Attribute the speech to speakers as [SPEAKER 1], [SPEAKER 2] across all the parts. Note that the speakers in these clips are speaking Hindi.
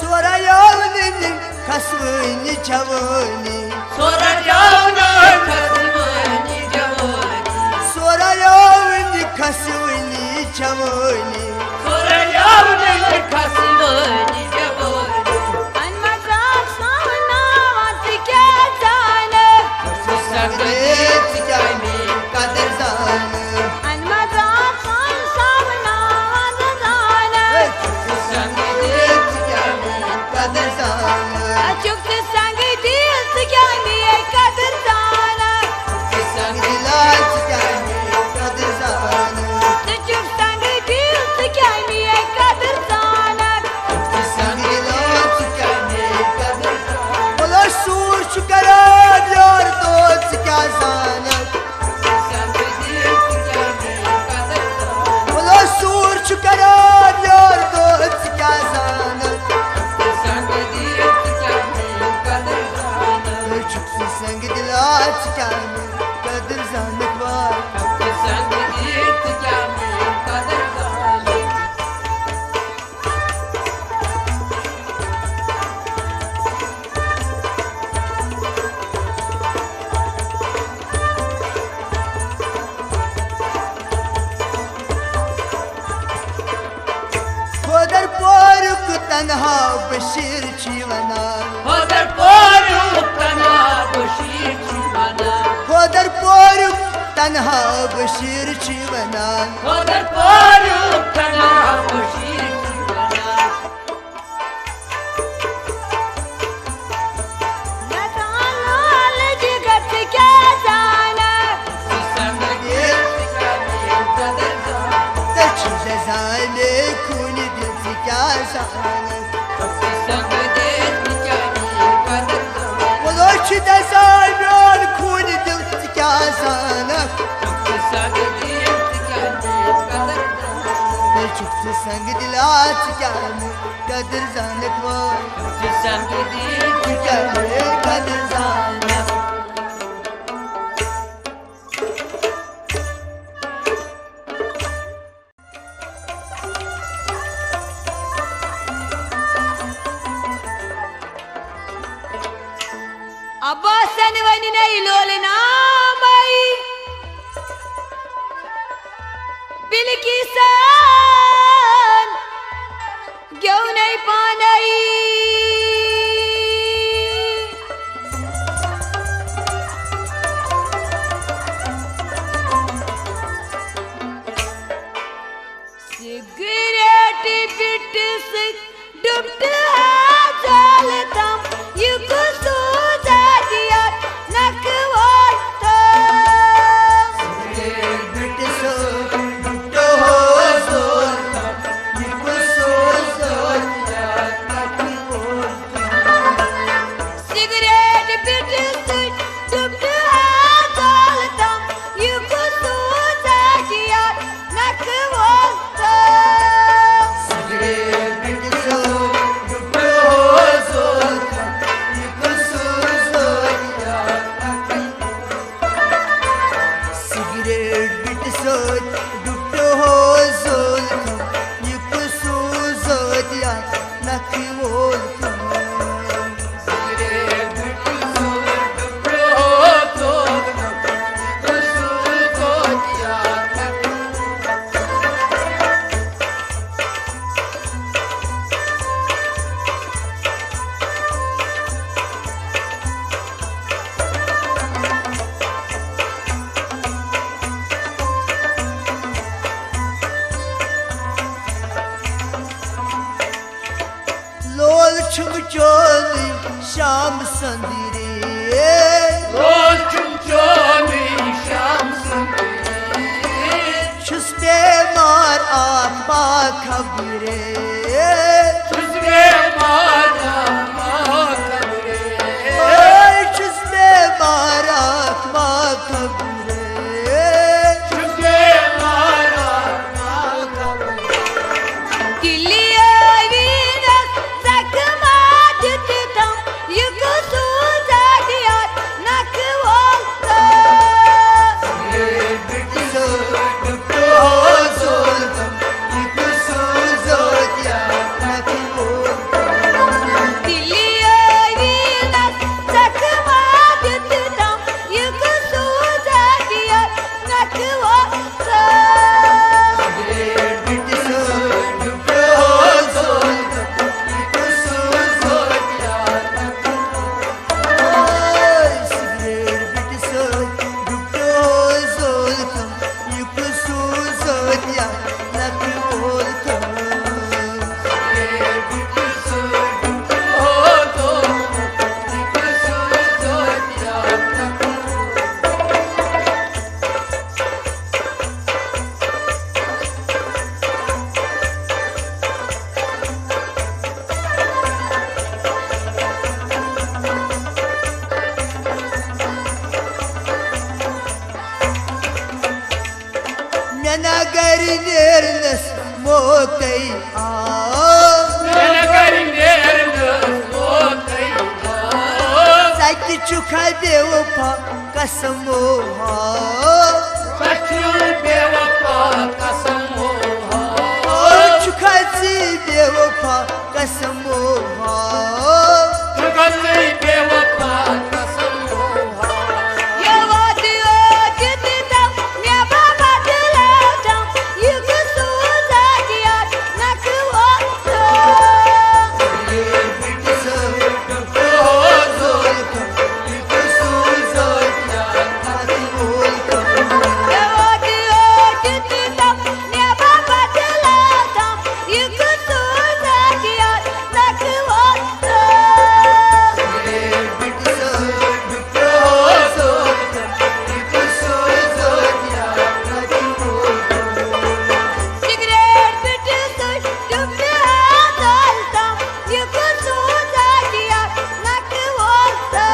[SPEAKER 1] Sonra yavrunin kasvını çavuni
[SPEAKER 2] Sonra yavrum kasmını cavani
[SPEAKER 1] Sonra yavrunin kasvını çavuni
[SPEAKER 2] Sonra yavrum kasmını cavani Anmazam sana vat kezane
[SPEAKER 1] Sangit kami kader zanı
[SPEAKER 2] Anmazam sana vat kezane
[SPEAKER 1] Sangit kami kader zanı
[SPEAKER 2] Çok sangi değil kami kadir sana
[SPEAKER 1] Sangilat kami kader zanı
[SPEAKER 2] Çok sangi değil kami kadir sana
[SPEAKER 1] Sangilat kami kader zanı Ola sur şu karar yar dost kazanı Ola sur şu karar yar dost kazanı Çıksın sen gidilat kami kader zanı var Kodar poruk tanha bashir chivana Kodar poruk tanha bashir chivana Tachi zane kuni dil kazana Walachi zane kuni dil kazana Çıktı sen gidilat kami kader zanı var Kami kader zanı
[SPEAKER 2] Abba sen vanine ilolina mai Bilkisan Gyaunai panai Cigarette bittisi dubte jalatam yukusu zadiyat nakwatta
[SPEAKER 1] Bitte so to ho zor Yiko so zor ya taki bol
[SPEAKER 2] Cigarette bittisi dubte jalatam yukusu zadiyat nakwatta
[SPEAKER 1] Bitte so to ho zor Yiko so zor ya taki Cigarette bitte so to ho zor Yiko so zor ya taki bol
[SPEAKER 2] Cigarette bittisi dubte
[SPEAKER 1] çonuyum Şam sandire
[SPEAKER 3] Roçum çonuyum Şam sandire
[SPEAKER 1] Çüz bemar atma kabire
[SPEAKER 3] Çüz bemar atma kabire
[SPEAKER 1] Çüz bemar atma kabire
[SPEAKER 3] Çüz bemar atma kabire
[SPEAKER 2] Dilli evine sakma tutam Yıkısız adiyat nakı oldu Dilli evine sakma tutam Yıkısız adiyat nakı oldu
[SPEAKER 1] Mena garinernes mokay
[SPEAKER 3] Mena garinernes mokay
[SPEAKER 1] Saki çukay beopa kasamo
[SPEAKER 3] Saçı bevafa kasamo
[SPEAKER 1] Çukay beopa kasamo
[SPEAKER 3] Çukatı bevafa kasamo
[SPEAKER 2] Yavadı ödüdüm neba badıldım Yıkısız adiyat nakı oldu Yavadı ödüdüm neba badıldım Yıkısız adiyat nakı oldu Sigret bitirsin düptü azaldım Yıkısız adiyat nakı oldu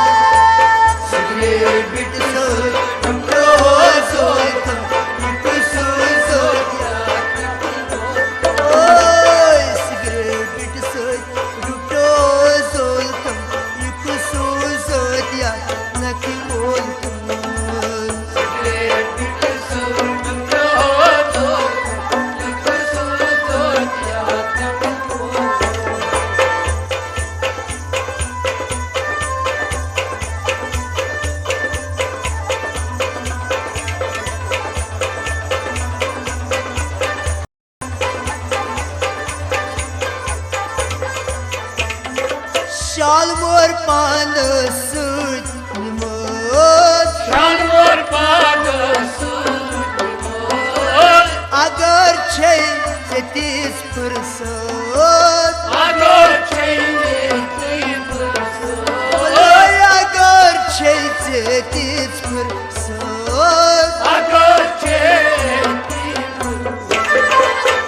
[SPEAKER 1] Şalmor panı süt limon
[SPEAKER 3] Şanmur padası
[SPEAKER 1] Agar çey zetis pırsın
[SPEAKER 3] Agar çeyni kıyıpırsın
[SPEAKER 1] Agar çey zetis pırsın
[SPEAKER 3] Agar çeyni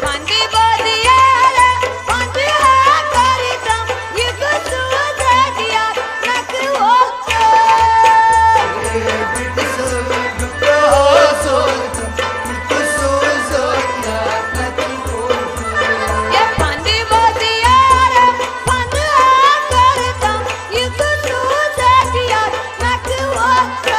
[SPEAKER 2] Pandi badiyara pandi akardım Yıkısız adiyat nakı oldu Ya pandi badiyara pandi akardım Yıkısız adiyat nakı oldu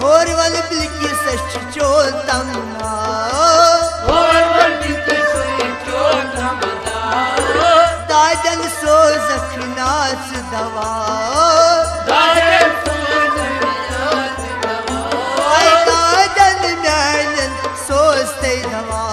[SPEAKER 1] Horval bilgisayar çiçeği damla Daden söz akınası dava Ay daden menin söz dey dava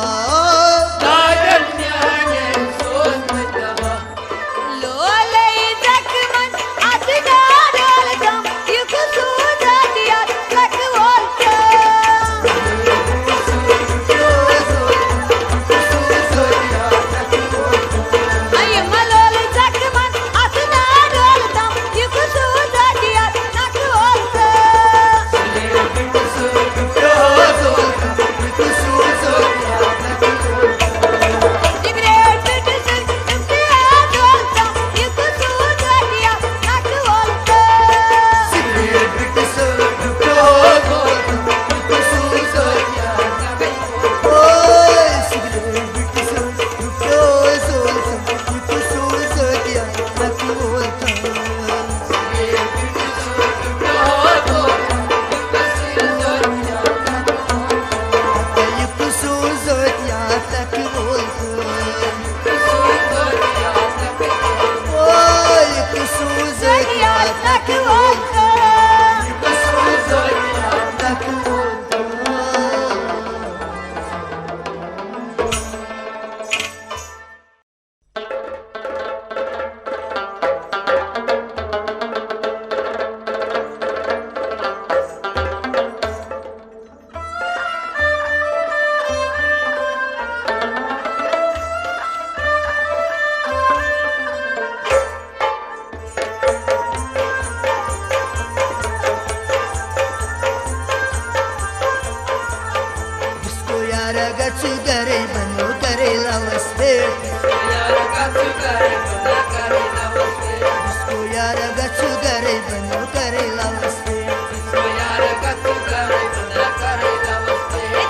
[SPEAKER 1] Ragazzi gare bano kare lavaste Disco ya ragazzi gare bano kare lavaste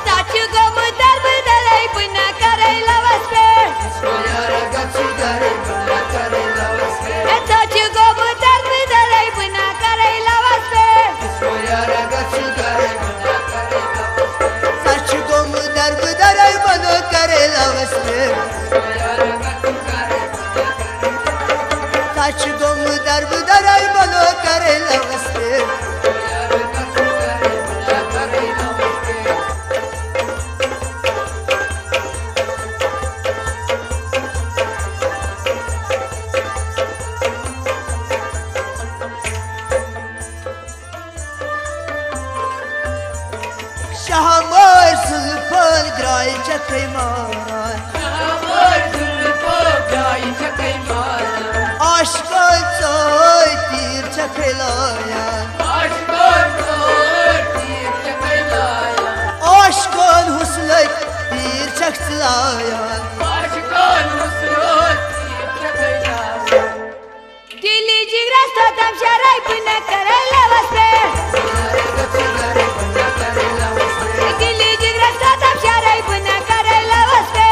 [SPEAKER 2] Tachu gomu darbe dalai bana kare lavaste
[SPEAKER 1] Disco ya ragazzi gare bano kare lavaste
[SPEAKER 2] Tachu gomu darbe dalai bana kare lavaste
[SPEAKER 1] Disco ya ragazzi gare bano kare lavaste Saçı gomu darbe dalai bano kare lavaste Saçı gomu darbe dalai bano kare lavaste Şahamar zülfan gray çakaymaran Aşkın soy tir çakaylayan Aşkın huslet tir çaktlayan
[SPEAKER 2] कराय पुन्हा करायला वसते दिल्ली जिगराचा तापशाराय पुन्हा करायला वसते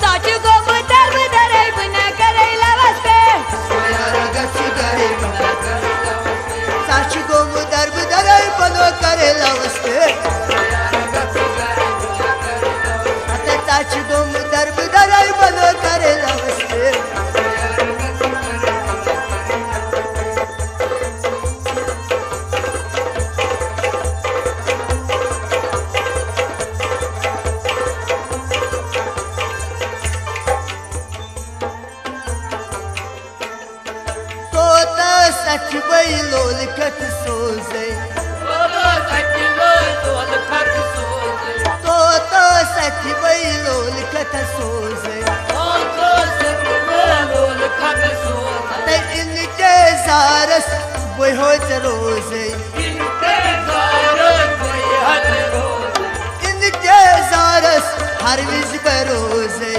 [SPEAKER 2] साचू गोमुतार बुधाराय पुन्हा करायला वसते
[SPEAKER 1] साची गोम दर्ब दराय बनो करेला वसते आता साची गोम दर्ब दराय बनो करेला वसते तो सच बैलोल कत सोजे तो सच बैलोल कत सोजे ते इनके जारस बहोत रोजे इनके जारस हर विज बरोजे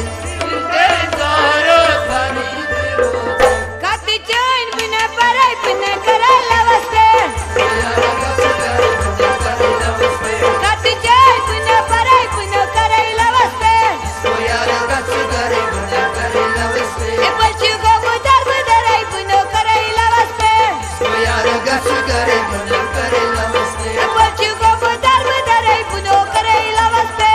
[SPEAKER 2] खाती चोइन पुन्हा पराय पुन्हा करायला वसते खाती चोइन पुन्हा पराय पुन्हा करायला वसते ए पलची गोमुतार बुधाराय पुन्हा करायला वसते ए पलची गोमुतार बुधाराय पुन्हा करायला वसते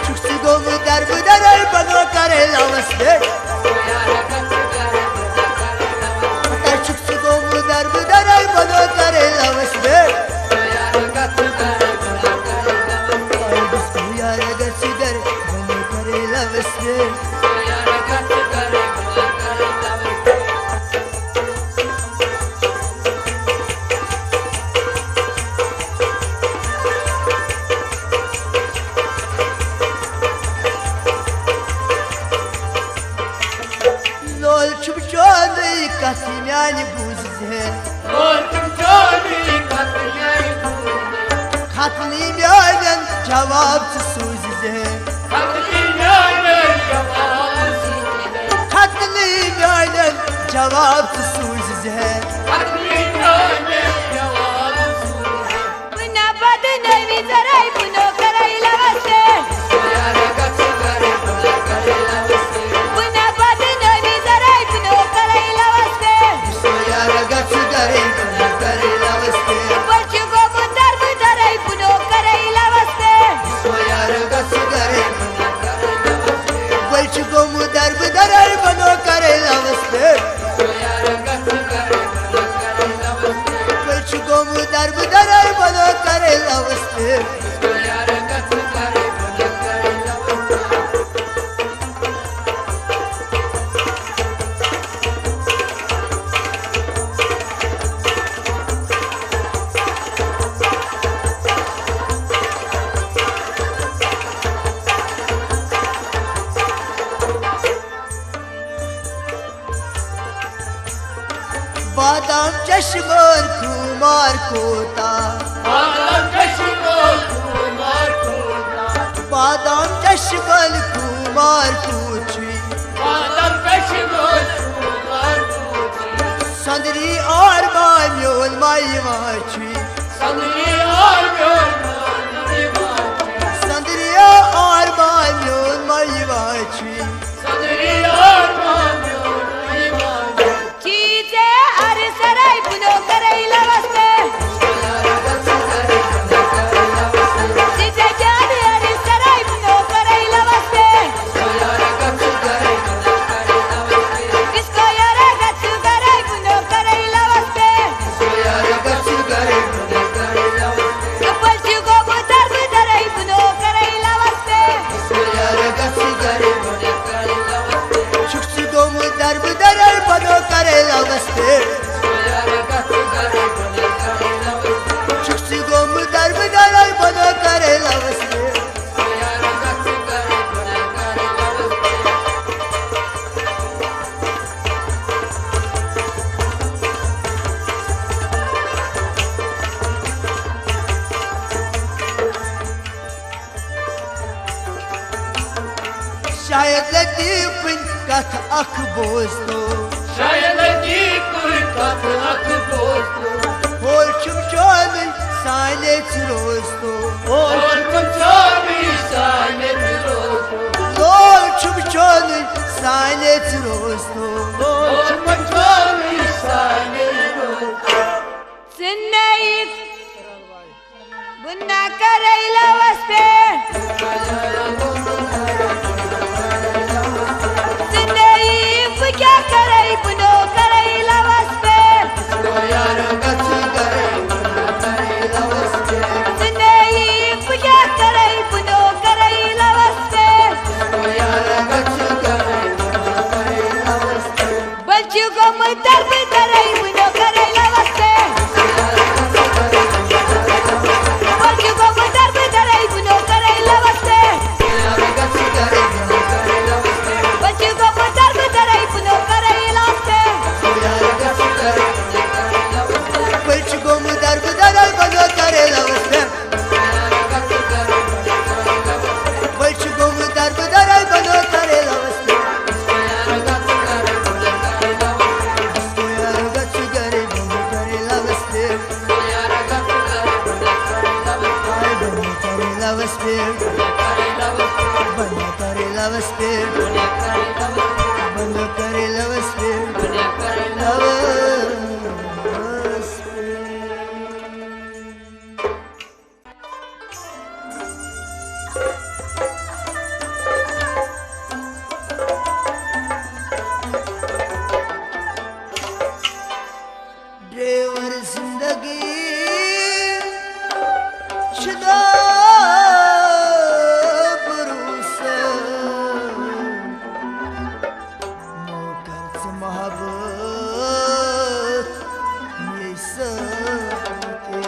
[SPEAKER 1] चुकसी गोम दर्ब दराय बनो करेला वसते आता चुकसी गोम दर्ब दराय बनो करेला वसते यार गसीगर बनो करेला वसते लोल छुप चोली कसी म्यानी बुझे खतनी म्यानन जवाब सूझे खतनी म्यानन जवाब सूझे
[SPEAKER 2] पुन्हा बदनवी जराय पुन्हा करायला वसते पुन्हा बदनवी जराय पुन्हा करायला वसते पलची गोमुतार बुधाराय पुन्हा करायला वसते
[SPEAKER 1] बलच गोम दर्ब दराय बनो करेला वसते बलच गोम दर्ब दराय बनो करेला वसते बादाम चश्मोर कुमार कोता बादाम चश्मल कुमार कुची संदरी और मान्योल माई माची संदरी और मान्योल माई माची
[SPEAKER 2] चीजे अरे सराय पुन्हा करायला वसते चीजे जाने अरे सराय पुन्हा करायला वसते इसको यारा गच्चू कराय पुन्हा करायला वसते पलची
[SPEAKER 1] शायद लतीफन कथ अख बोस्तो
[SPEAKER 3] शायद लतीफ कथ अख बोस्तो
[SPEAKER 1] होल छुम चोन साले रोस्तो
[SPEAKER 3] और तुम चाबी साले रोस्तो
[SPEAKER 1] होल छुम चोन साले रोस्तो
[SPEAKER 3] और तुम चाबी साले रोस्तो
[SPEAKER 2] Sinnaik Bunna karayla waspe Sinnaik bu kya karay buno karayla waspe
[SPEAKER 1] यार गच करे लवस्ते
[SPEAKER 2] Sinnaik bu kya karay buno karayla waspe
[SPEAKER 1] यार गच करे लवस्ते
[SPEAKER 2] Balchu go mutar bu karay buno karayla waspe Balchu go mutar bu karay buno karayla waspe
[SPEAKER 1] यार गच करे लवस्ते
[SPEAKER 2] Balchu go mutar bu karay buno karayla waspe
[SPEAKER 1] यार गच करे बच गुम दर्द दरल बनो करे लवस्ते बच गुम दर्द दरल बनो करे लवस्ते यार गच करे लवस्ते लवस्ते बनो करे लवस्ते बनो करे लवस्ते ड्राइवर जिंदगी शुदा भरोसा मोकर से मोहब्बत ये सबके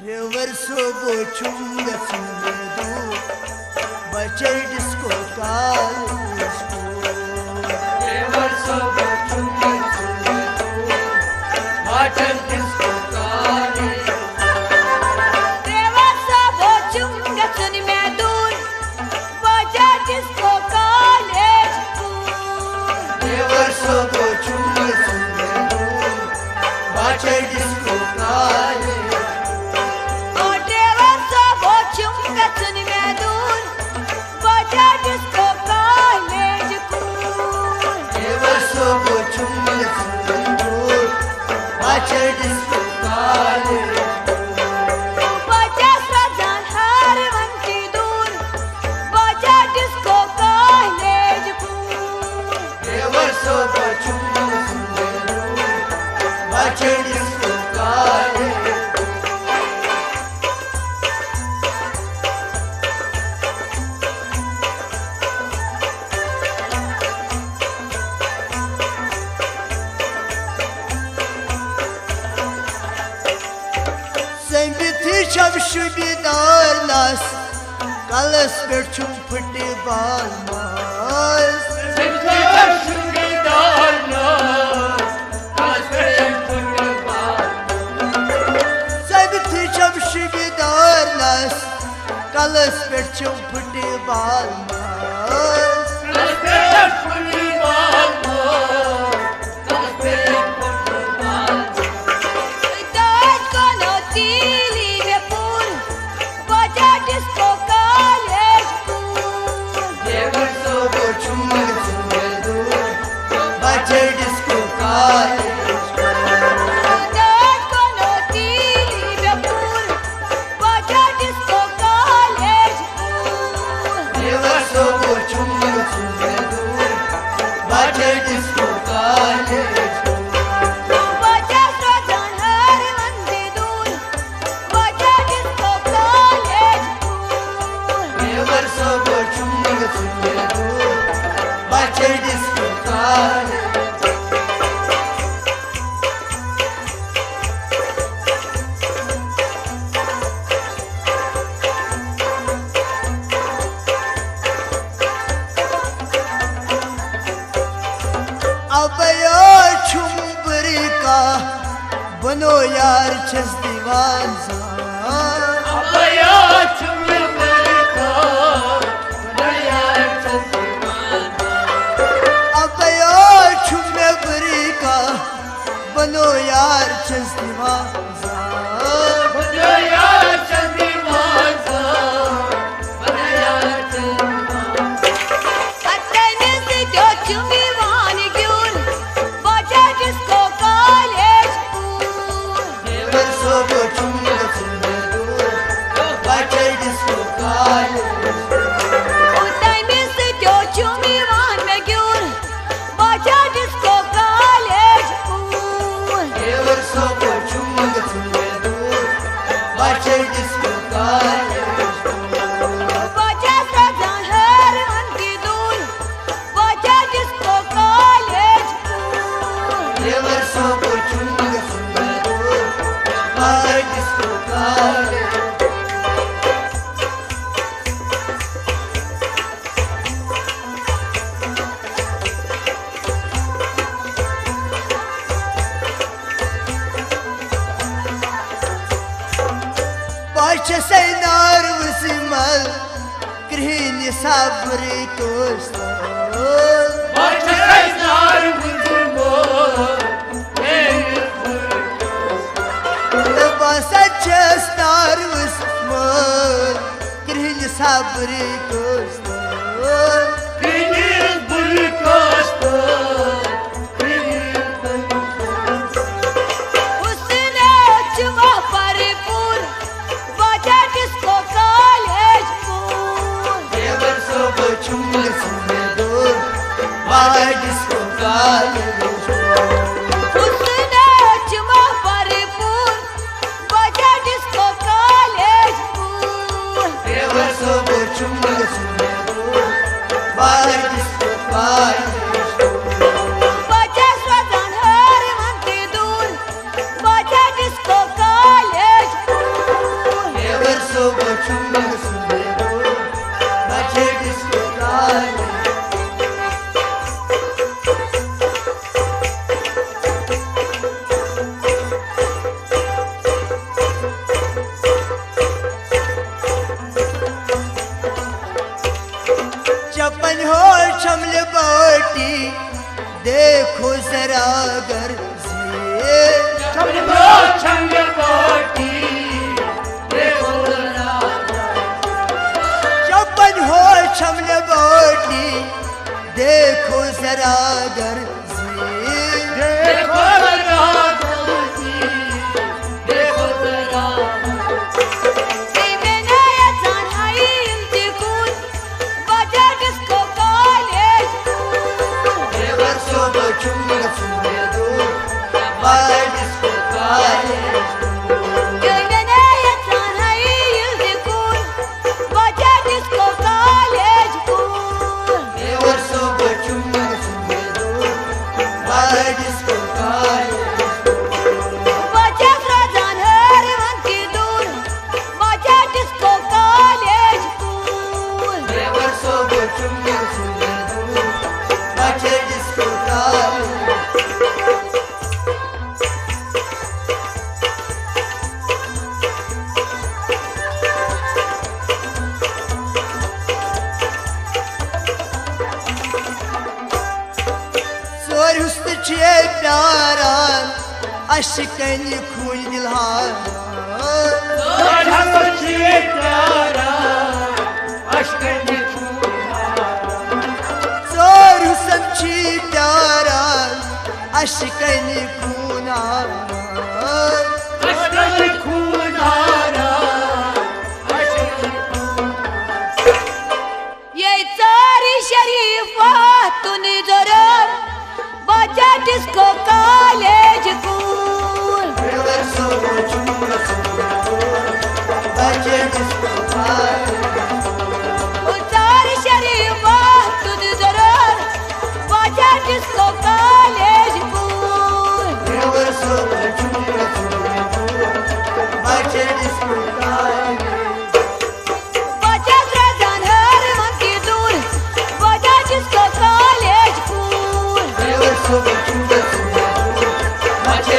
[SPEAKER 1] ड्राइवर सोबो चुंगा सुंदू बचे डिस्को काल
[SPEAKER 3] देवर सब चुंगे चुंगे वाटर किसको काले
[SPEAKER 2] Deva sabo chunga sun mein dur Baja jisko college school
[SPEAKER 1] देवर सोबो चुंगा सुंदू बचे डिस्को काल
[SPEAKER 2] Oh deva sabo chunga sun mein dur Baja jisko college school
[SPEAKER 1] देवर सोबो चुंगा सुंदू बचे डिस्को काल
[SPEAKER 2] Baja srazan har vanti dur Baja jisko college school
[SPEAKER 1] देवर सोबो चुंगा सुंदू बचे डिस्को काल संगति शब शुदीदार लास कलस पे चुम फटे बाल मास
[SPEAKER 3] देवर शुंगे डालना कास्पे फुटबॉल
[SPEAKER 1] संगति शब शुदीदार लास कलस पे चुम फटे बाल मास
[SPEAKER 3] कास्पे फुटबॉल कास्पे football
[SPEAKER 2] Daj kono tili me pur Baja jisko college school
[SPEAKER 3] देवर सब
[SPEAKER 1] सोबो चुम सुंदू बचे डिस्को काल
[SPEAKER 2] Daj kono tili me pur Baja jisko college school
[SPEAKER 1] देवर सोबो चुम सुंदू बचे डिस्को काल
[SPEAKER 2] Baja srazan har vande dur Baja jisko college school
[SPEAKER 1] देवर सोबो चुम सुंदू बचे डिस्को काल अब यो छुम्बरी का का बनो यार छस दीवान
[SPEAKER 3] अबया चुमे बरका बनया चंदीवाना
[SPEAKER 1] अबया छुमे बरी का बनो यार छस दीवान
[SPEAKER 3] बनया चंदीवाना बनया चंदीवाना
[SPEAKER 2] Attendance the chumi wan gyul baja disco college pool
[SPEAKER 1] बरसो को चुम्बे चुम्बे दूर बाटे डिस्को काले
[SPEAKER 2] Attendance the chumi wan gyul baja disco college pool
[SPEAKER 1] बरसो को चुम्बे चुम्बे दूर बाटे डिस्को काले
[SPEAKER 2] baja sajan har anti dul baja disco college pool
[SPEAKER 1] बरसो को चुम्बे चुम्बे दूर बाटे डिस्को काले Baş seynar vısmal Krihini sabri kostal
[SPEAKER 3] Başlaylar vurma
[SPEAKER 1] Basa çestar vısmal Krihini sabri kostal
[SPEAKER 3] Kıyır burkasta Kıyır burkasta
[SPEAKER 2] usne chuma paripur baja disco college pool
[SPEAKER 1] Bərso ko chumbe chumbe dur Bahay disco kaale
[SPEAKER 2] usne chuma paripur baja disco college pool
[SPEAKER 1] Bərso ko chumbe chumbe dur Bahay disco kaale
[SPEAKER 2] baja sajan har anti dul baja disco college pool
[SPEAKER 1] Bərso ko chumbe chumbe dur Bahay disco kaale चपन हो शमल बोटी देखो जरा घर से
[SPEAKER 3] चमलो छंग बाटी देखो जरा
[SPEAKER 1] चपन हो शमल बोटी देखो जरा घर से
[SPEAKER 3] देखो जरा दोस्ती देखो जरा
[SPEAKER 2] Sevenaya san hai inti kul baja disco college pool
[SPEAKER 1] बरसों को चुम्बे चुम्बे दो बाय डिस्को काले
[SPEAKER 2] Sevenaya san hai inti kul baja disco college pool
[SPEAKER 1] बरसों को चुम्बे चुम्बे दो बाय डिस्को काले
[SPEAKER 2] baja sajan har anti dul baja disco college pool
[SPEAKER 1] बरसों को चुम्बे चुम्बे दो बाय डिस्को काले Zor hüsnü çiğdaran Aşkın kul dilhan
[SPEAKER 3] Sarham çiğdara Aşkın çuğdara
[SPEAKER 1] Zor hüsnü çiğdaran Aşkın kunan
[SPEAKER 3] Aşkın kunara Aşkın
[SPEAKER 2] Ye tsari sharifa tuni zarar baja disco college pool
[SPEAKER 1] Bərso ko chumbe chumbe do Baye disco kaale
[SPEAKER 2] Tsari sharifa tuni zarar baja disco college pool
[SPEAKER 1] Bərso ko chumbe chumbe do Baye disco kaale
[SPEAKER 2] baja sajan har anti dul baja disco college pool
[SPEAKER 1] Bərso ko chumbe chumbe do
[SPEAKER 3] Maçe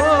[SPEAKER 3] Oh,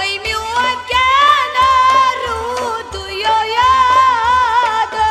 [SPEAKER 2] Oi mi wakana rudu yo yada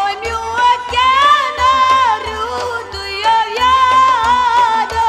[SPEAKER 2] Oi mi wakana rudu yo yada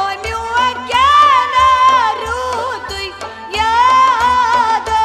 [SPEAKER 2] Oi mi wakana rudu yada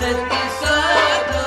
[SPEAKER 3] Seti Sado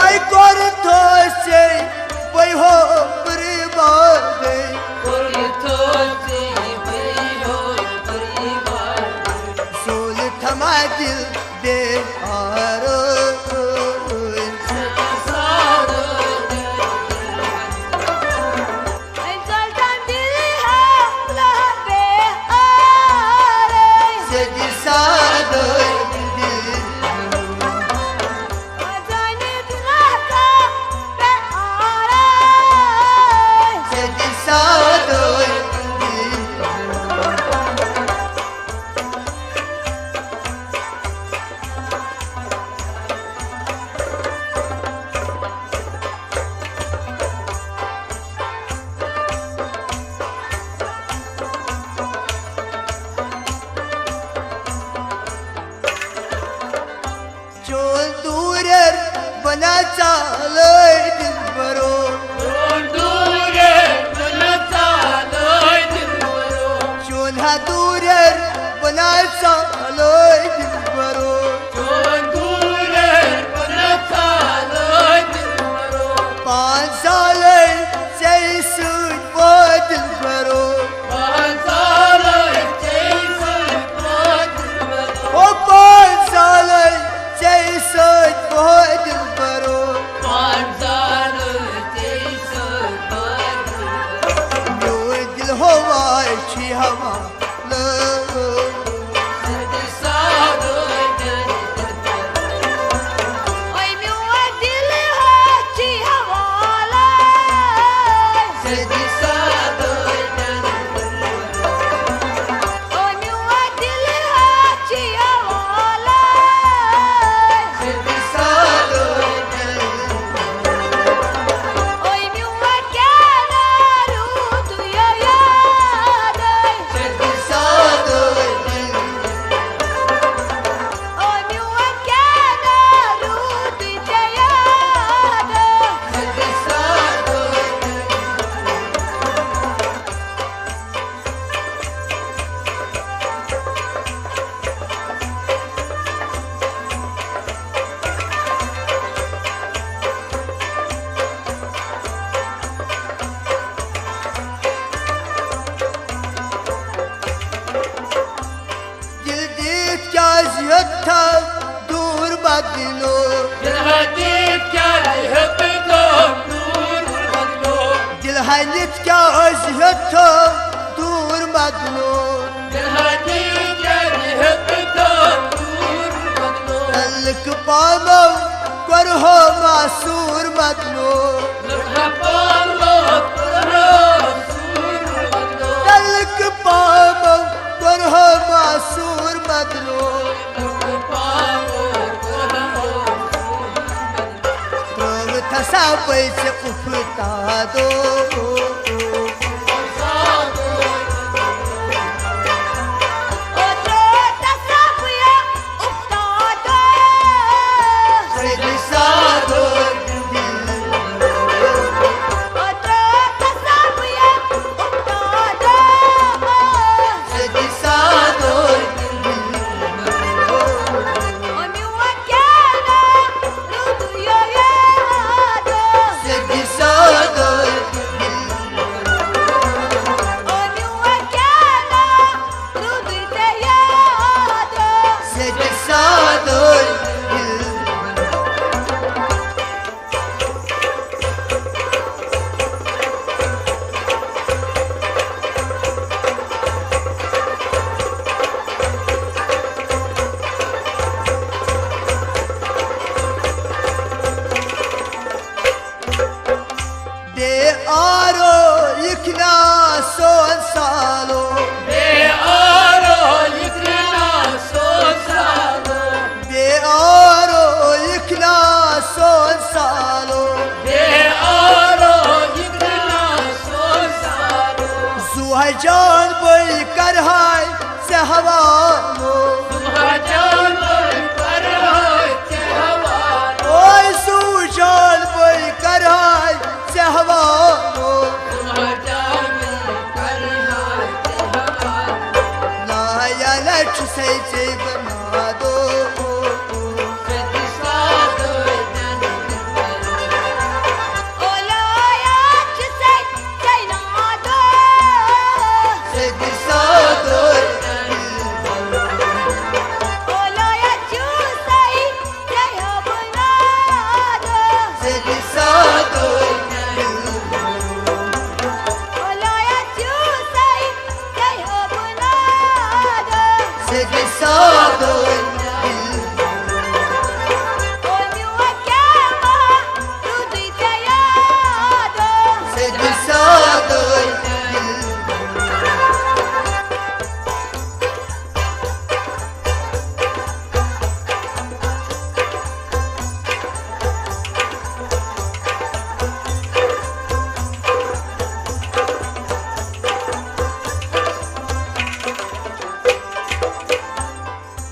[SPEAKER 1] Oy kortoşe boy ho pribade sol tamadil de aro
[SPEAKER 2] Ay zaldan dili ha la be are
[SPEAKER 1] sedi sado
[SPEAKER 2] Azani dilaka be are
[SPEAKER 1] sedi sado Çol durer bana çalay dilbaro Çol ha durer bana çalay dilbaro पाँच साल से सूट बोतल करो ओ पाँच साल से सूट बोतल करो न्यू दिल हवा अच्छी हवा लो
[SPEAKER 2] Oi mi wadili ha chi hawala Oi mi wadili ha chi hawala Oi mi wakana rudu yo yada Oi mi wakana rudu yo yada
[SPEAKER 1] Gildik yazıtta dur badilo Dil hanit yazıtta dur badilo Ellik pamam korho masur badilo बदलो त्रोव थसा पैसे उपता दो जान बोल कर हाय से हवालो ओए सू जान बोल कर हाय से हवालो लाया लक्ष से बना दो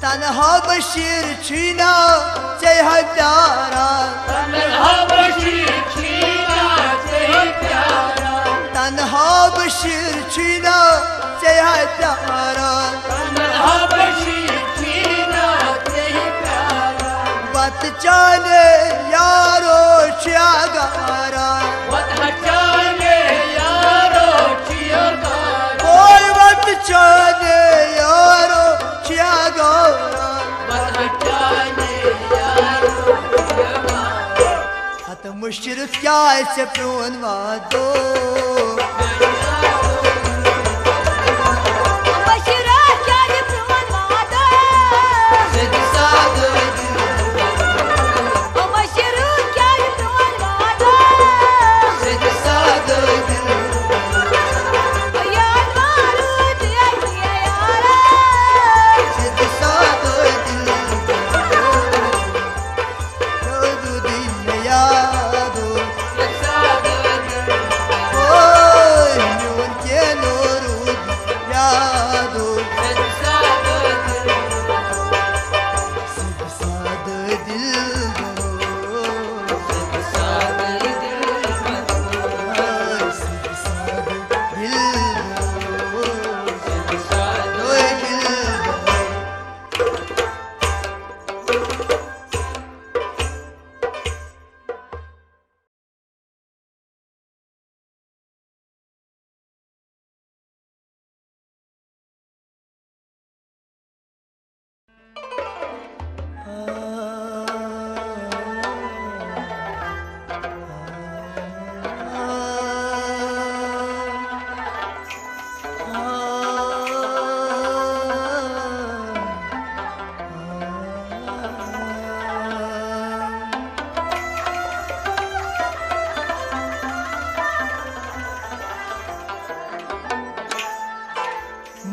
[SPEAKER 1] तन्हा बशीर छीना जय प्यारा तन्हा बशीर छीना जय प्यारा तन्हा बशीर छीना जय प्यारा तन्हा बशीर छीना जय प्यारा बत जाने यारो चियागारा बत जाने यारो चियागारा ओए बत जाने यारो चियागारा हत मुश्किल क्या से प्रोन वादो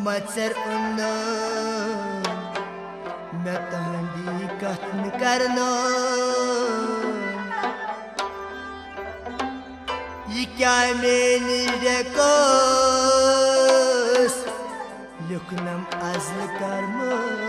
[SPEAKER 1] मत्सर उन्न मैं तहंदी कथन करना ये क्या मेरी रकोस लुकनम अज़ल करमान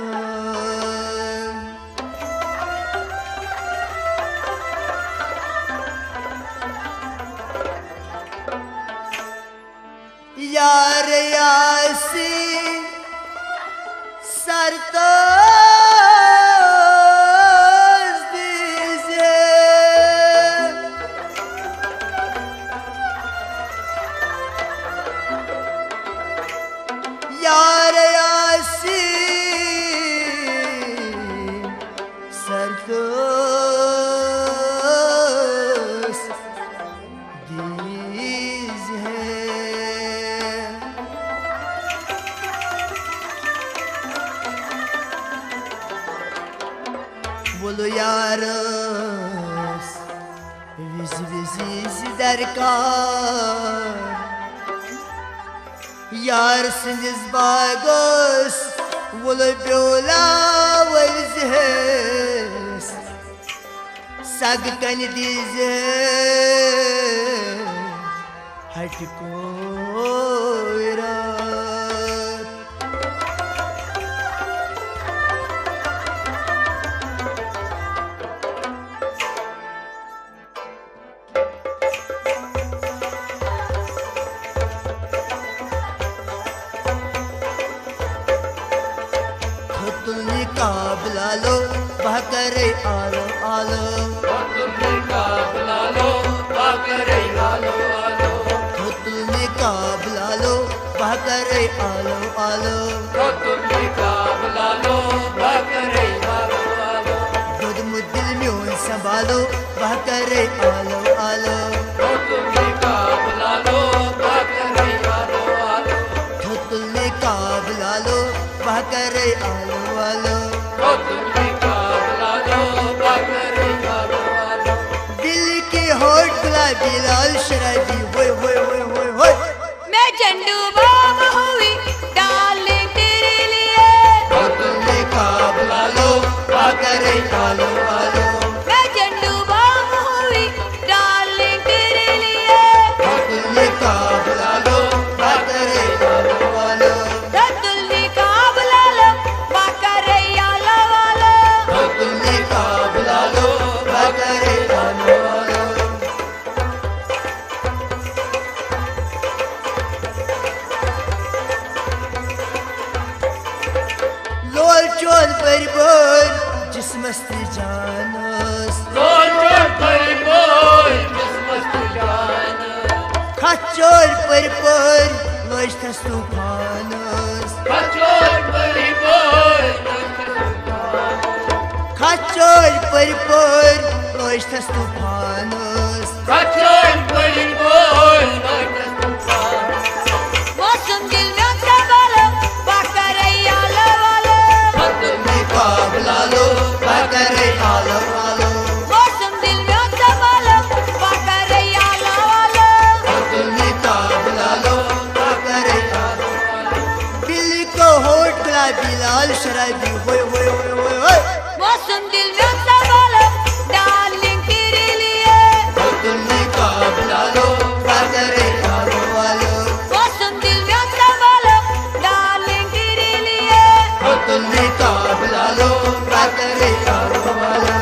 [SPEAKER 1] यार यासीन सरताज दीजे यार यासीन सरताज दीजे बोलो यारस विज विज दरकार यार सिंदिस बागस बोलो ब्योला वलजहस सग कन दीजे हट को काबला लो बहकरे आलो आलो
[SPEAKER 3] तुमने काबला लो बाकरे आलो आलो
[SPEAKER 1] तुमने काबला लो बहकरे आलो आलो
[SPEAKER 3] तुमने काबला लो बाकरे आलो आलो
[SPEAKER 1] खुद मुद्दिल म्यून संभालो बहकरे आलो आलो
[SPEAKER 3] तुमने काबला लो बाकरे आलो आलो
[SPEAKER 1] तुमने काबला लो बहकरे आलो आलो
[SPEAKER 3] तुमने काबला लो बाकरे आलो आलो
[SPEAKER 1] दिल की होठ गुलाबी लाल शराबी होय होय होय होय होय
[SPEAKER 2] मैं झंडू बाम हुई डार्लिंग तेरे लिए
[SPEAKER 1] तुमने काबला लो बहकरे आलो आलो
[SPEAKER 2] मैं झंडू बाम हुई डार्लिंग तेरे लिए
[SPEAKER 1] तुमने काबला लो बहकरे आलो आलो
[SPEAKER 2] तुलनी काबला लो बाकरे आलो आलो
[SPEAKER 1] तुमने काबला लो बहकरे आलो आलो लोल चोल पर बोल जिस मस्ती जानस
[SPEAKER 3] बोल बोल किस्मत जान
[SPEAKER 1] खचोल पर लोश तस तूफानस
[SPEAKER 3] बचोर बड़ी बोल
[SPEAKER 1] खचोल पर लोश तस तूफानस
[SPEAKER 3] बचोर बड़ी बोल
[SPEAKER 2] मौसम दिल में संभालो बाकरे आलो आलो
[SPEAKER 1] तुमने काबला लो बहकरे आलो आलो
[SPEAKER 2] मौसम दिल में संभालो बाकरे आलो आलो
[SPEAKER 1] तुमने काबला लो बहकरे आलो दिल को होठ गुलाबी लाल शराबी होय होय होय होय होय
[SPEAKER 2] मौसम दिल में संभालो डार्लिंग तेरे लिए
[SPEAKER 1] तुमने काबला लो बहकरे आलो आलो
[SPEAKER 2] मौसम दिल में संभालो डार्लिंग तेरे लिए
[SPEAKER 1] तुमने काबला लो बहकरे आलो आलो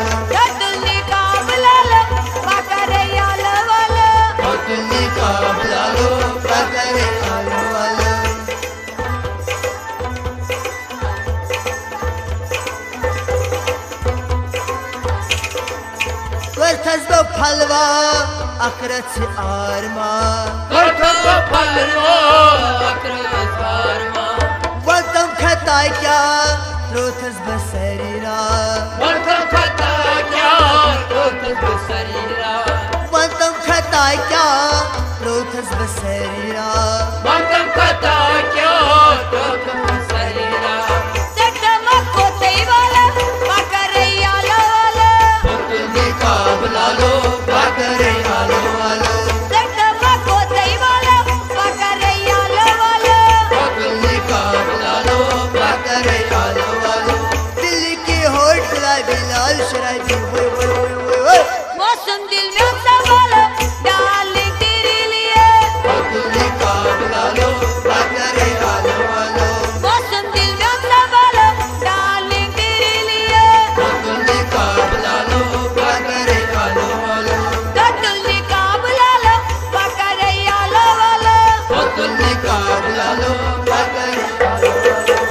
[SPEAKER 2] तुलनी काबला लो बाकरे आलो आलो
[SPEAKER 1] तुमने काबला लो बहकरे आलो आलो वर्थस दो फलवा अखरत से आरमा वतम खता क्या रोथस बसरीरा वतम खता क्या रोथस बसरीरा
[SPEAKER 2] सटमा कोते वाला बाकरे आलो आलो
[SPEAKER 1] तुमने काबला लो बहकरे आलो आलो
[SPEAKER 2] सटमा कोते वाला बाकरे आलो आलो
[SPEAKER 1] तुमने काबला लो बहकरे आलो आलो दिल की bakare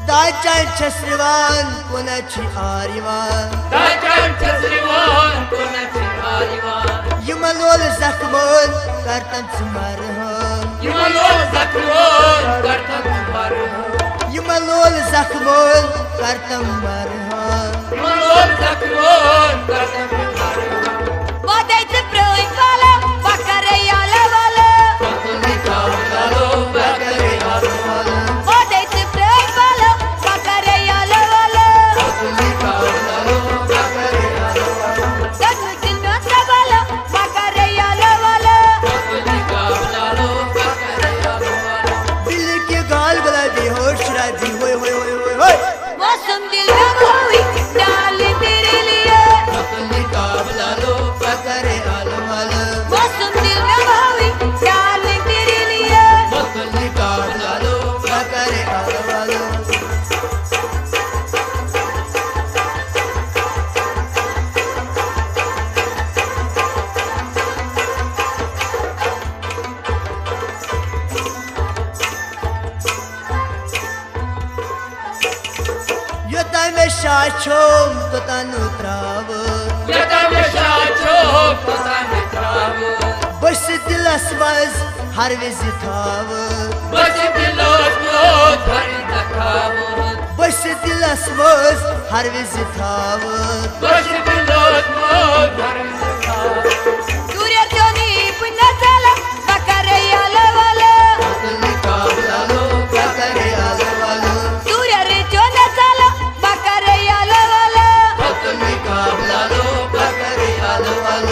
[SPEAKER 1] Dacan çesrivan kunaçı arivan
[SPEAKER 3] Dacan çesrivan konachi arivan
[SPEAKER 1] Yumalol zakmon kartan tsimarhan
[SPEAKER 3] Yumalol zakron kartan marhan
[SPEAKER 1] Yumalol zakmon kartan marhan
[SPEAKER 3] Yumalol zakron kartan marhan
[SPEAKER 2] Vadayți broi vala, bakare yala vala.
[SPEAKER 3] Patuni kavlalo bakare alvala
[SPEAKER 2] Vadayți broi vala, bakare yala vala.
[SPEAKER 3] Patuni kavlalo bakare alvala
[SPEAKER 2] Dadultin nasa vala, bakare yala vala.
[SPEAKER 3] Patuni kavlalo bakare alvala
[SPEAKER 1] Dil ki gal bala behosh radi hoy hoy hoy hoy hoy
[SPEAKER 2] मौसम दिल में हुई डाली तेरे लिए
[SPEAKER 3] Patuni kavlalo
[SPEAKER 1] bakare alwal
[SPEAKER 2] मौसम दिल में हुई डाली तेरे लिए
[SPEAKER 3] Patuni kavlalo
[SPEAKER 1] bakare alwal Yota me shachom to tanu trav
[SPEAKER 3] Yata meshacho patani travo
[SPEAKER 1] Baş dilas vaz har vizi thav
[SPEAKER 3] Basi dilos mot bhari dakhavo
[SPEAKER 1] Baş dilas vaz har vizi thav
[SPEAKER 3] Basi dilos mot bhari dakhavo
[SPEAKER 2] सूर्य जोनी पुन्हा झाला bakare yala vala
[SPEAKER 3] Patuni kavlalo
[SPEAKER 1] bakare alwal
[SPEAKER 2] सूर्य रे जोना झाला bakare yala vala
[SPEAKER 3] Patuni kavlalo
[SPEAKER 1] bakare alwal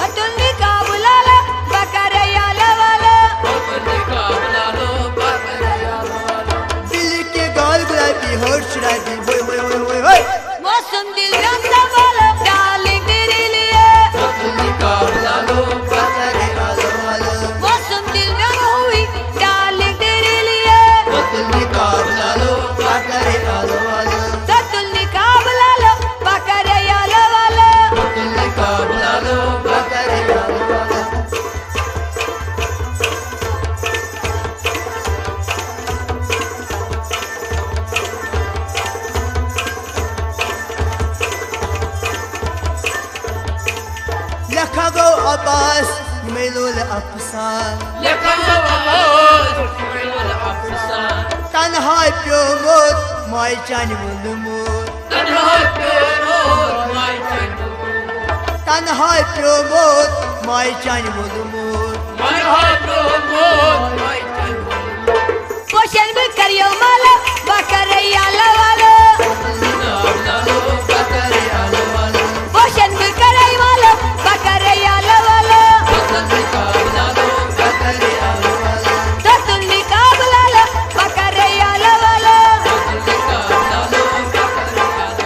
[SPEAKER 2] अतुल्नी काबुलाला bakare yala vala
[SPEAKER 3] Patuni kavlalo bakare alvala
[SPEAKER 1] Dil ki gal bala behosh radi hoy hoy hoy hoy hoy
[SPEAKER 2] मौसम दिल में संभाला डाली तेरे लिए
[SPEAKER 3] Patuni kavlalo
[SPEAKER 1] bakare alwal
[SPEAKER 2] मौसम दिल में हुई डाली तेरे लिए
[SPEAKER 3] Patuni kavlalo
[SPEAKER 1] bakare alwal
[SPEAKER 2] अतुल्नी काबुलाला bakare yala vala
[SPEAKER 3] Patuni kavlalo
[SPEAKER 1] bakare alwal Lakabo Abbas Melul Afsan
[SPEAKER 3] Yakama avaz Shmil afsan
[SPEAKER 1] Tanhay Pyomot May Chani Mulumut
[SPEAKER 3] Tanha pero mai chandu
[SPEAKER 1] Tanhay Pyomot May Chani Mulumut
[SPEAKER 3] Mai hato mot mai chandu
[SPEAKER 2] पोषण भी करियो माला bakare yala vala
[SPEAKER 3] Kavlalo bakare alvala
[SPEAKER 2] पोषण भी कराई माला bakare yala vala
[SPEAKER 3] Patuni kavlalo
[SPEAKER 1] Bakare alwal
[SPEAKER 2] अतुल्नी काबुलाला bakare yala vala
[SPEAKER 3] Patuni kavlalo bakare alvala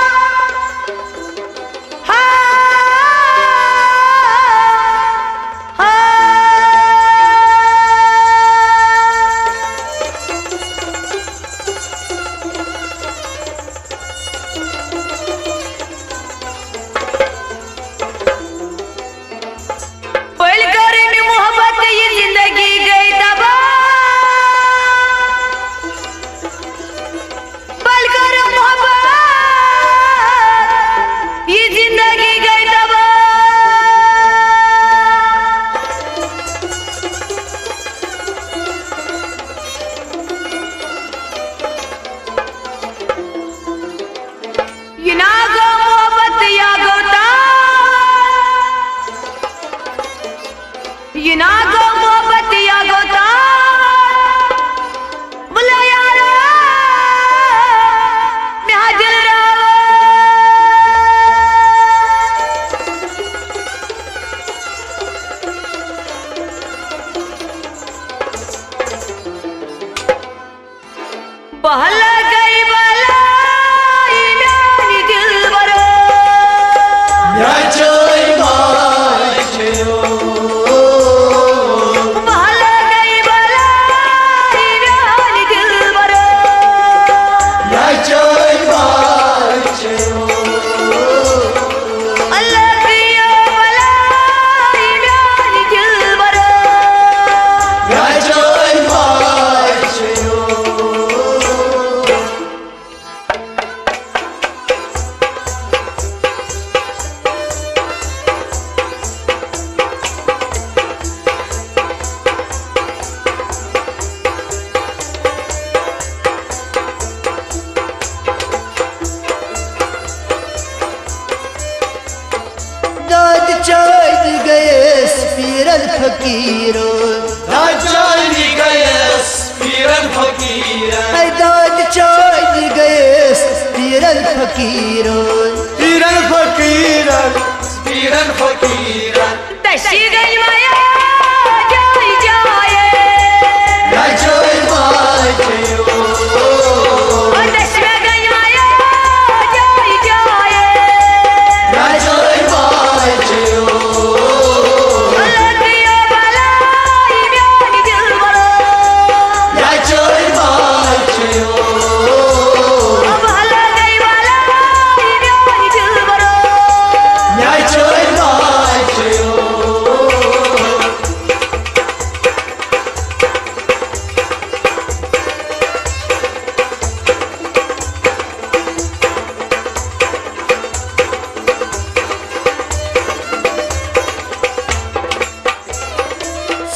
[SPEAKER 2] हाँ
[SPEAKER 1] गयस पीरन फकीरो
[SPEAKER 4] नाचानी गयस पीरन फकीरन
[SPEAKER 1] दाद चाद गयस पीरन फकीरो
[SPEAKER 4] पीरन फकीरन पीरन फकीरन
[SPEAKER 2] दशी गई माया जाय जाय
[SPEAKER 4] नाचोय माचयो
[SPEAKER 2] दश में गई माया जाय जाय
[SPEAKER 4] नाचोय माचयो
[SPEAKER 2] लगियो बलाई म्यानी दिल बरो
[SPEAKER 4] नाचोय माचयो
[SPEAKER 2] भला गई बलाई म्यानी दिल बरो
[SPEAKER 4] नाचोय माचयो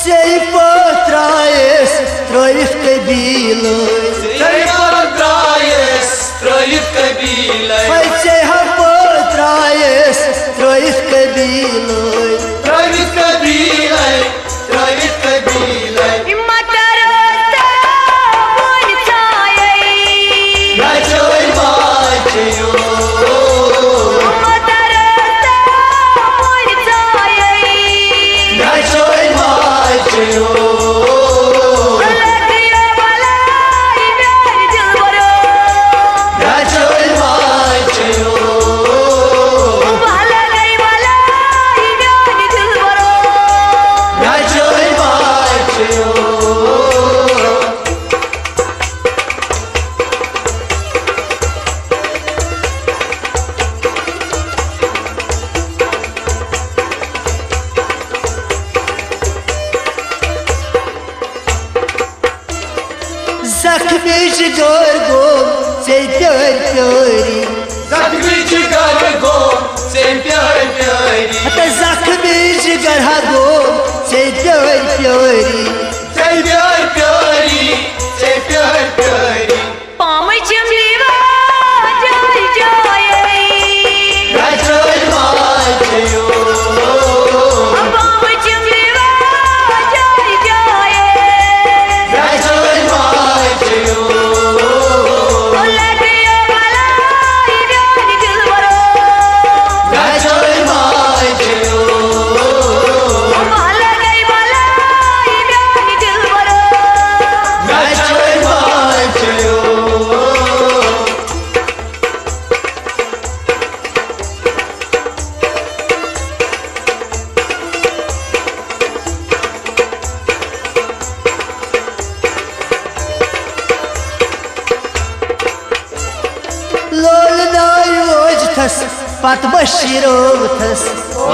[SPEAKER 1] Sei potraes troif kabilo
[SPEAKER 4] Sei potraes troif kabilo
[SPEAKER 1] Hai sei ha potraes troif kabilo
[SPEAKER 4] Troif kabilo Troif kabilo
[SPEAKER 2] हिम्मतरता बोल जाए
[SPEAKER 4] नाचोय माचयो
[SPEAKER 2] हिम्मतरता बोल जाए
[SPEAKER 4] नाचोय माचयो
[SPEAKER 2] लगियो बलाई म्यानी दिल बरो
[SPEAKER 4] नाचोय माचयो
[SPEAKER 2] भला गई बलाई म्यानी दिल बरो
[SPEAKER 4] नाचोय माचयो
[SPEAKER 1] Zakhmi jigar go sei pyar pyari
[SPEAKER 4] Zakmi jigar go sen pyar pyari
[SPEAKER 1] Hata zakhmi jigar ha go sei pyar pyari
[SPEAKER 4] Sen pyar pyari Sen pyar pyari
[SPEAKER 2] पाम चमलीवा जाय जाय
[SPEAKER 4] नाचोय माचयो
[SPEAKER 2] पाम चमलीवा जाय जाय
[SPEAKER 4] नाचोय माचयो
[SPEAKER 2] लगियो बलाई म्यानी दिल बरो
[SPEAKER 4] नाचोय माचयो
[SPEAKER 2] भला गई बलाई म्यानी दिल बरो
[SPEAKER 4] नाचोय माचयो
[SPEAKER 1] Lol nai oj thas pat bashiro thas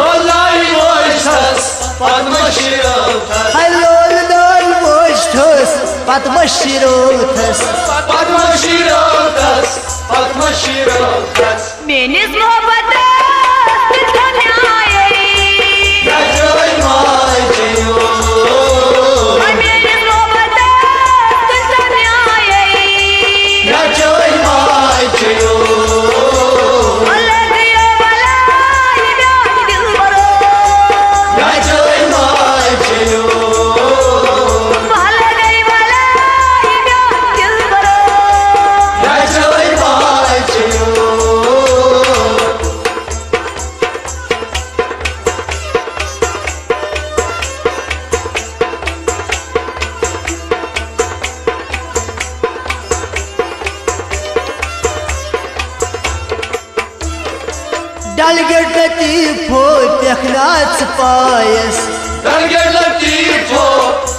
[SPEAKER 4] Olay voices Padmashirathas
[SPEAKER 1] Hai lol nai oj thas pat bashiro thas
[SPEAKER 4] Padmashirathas Padmashirathas
[SPEAKER 2] menace मोहब्बत धन्याय
[SPEAKER 4] नाचोय माचयो
[SPEAKER 2] मेनिस मोहब्बत धन्याय
[SPEAKER 4] नाचोय माचयो
[SPEAKER 2] लगियो बलाई म्यानी दिल बरो
[SPEAKER 4] नाचोय माचयो
[SPEAKER 2] भला गई बलाई म्यानी दिल बरो
[SPEAKER 4] नाचोय माचयो
[SPEAKER 1] Dalgir latifo pekhnats payas
[SPEAKER 4] Dalger latifo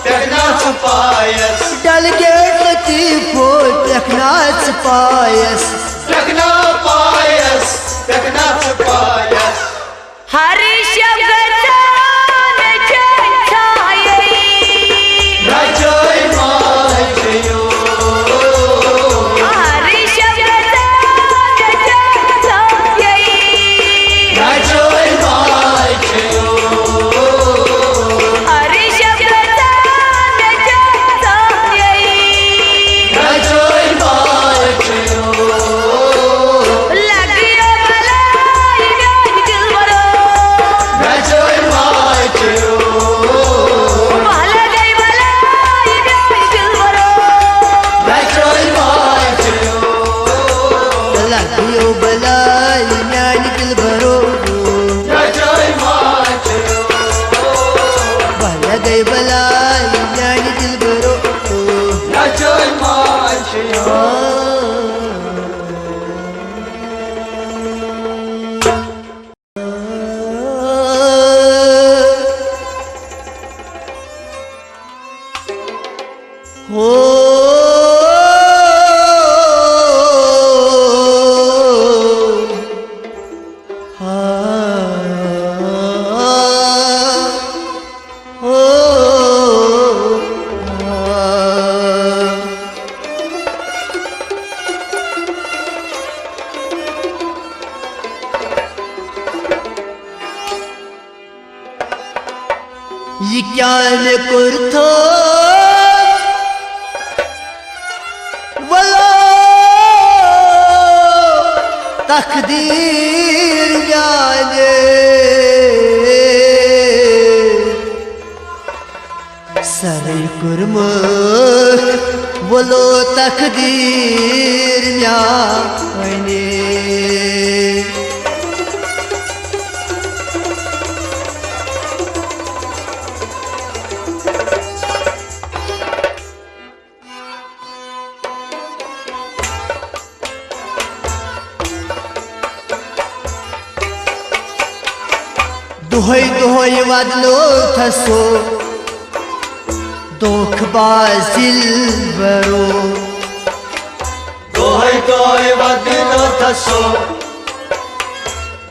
[SPEAKER 4] Teknats payas
[SPEAKER 1] Dalgir latifo pekhnats payas
[SPEAKER 4] Tekna payas Teknats payas
[SPEAKER 2] हरी शब्द छाय
[SPEAKER 4] नाचोय माचयो
[SPEAKER 2] हरी शब्द छाय
[SPEAKER 4] नाचोय माचयो
[SPEAKER 2] हरी शब्द छाय
[SPEAKER 4] नाचोय माचयो
[SPEAKER 2] लगियो बलाई म्यानी दिल बरो
[SPEAKER 1] ये क्या न कुर्तो वलो तकदीर जाने सरे कुर्मत वलो तकदीर जाने दुहई दुहई वदलो थसो दोखबाज दिलबरो
[SPEAKER 4] दोहई दोहई वदलो थसो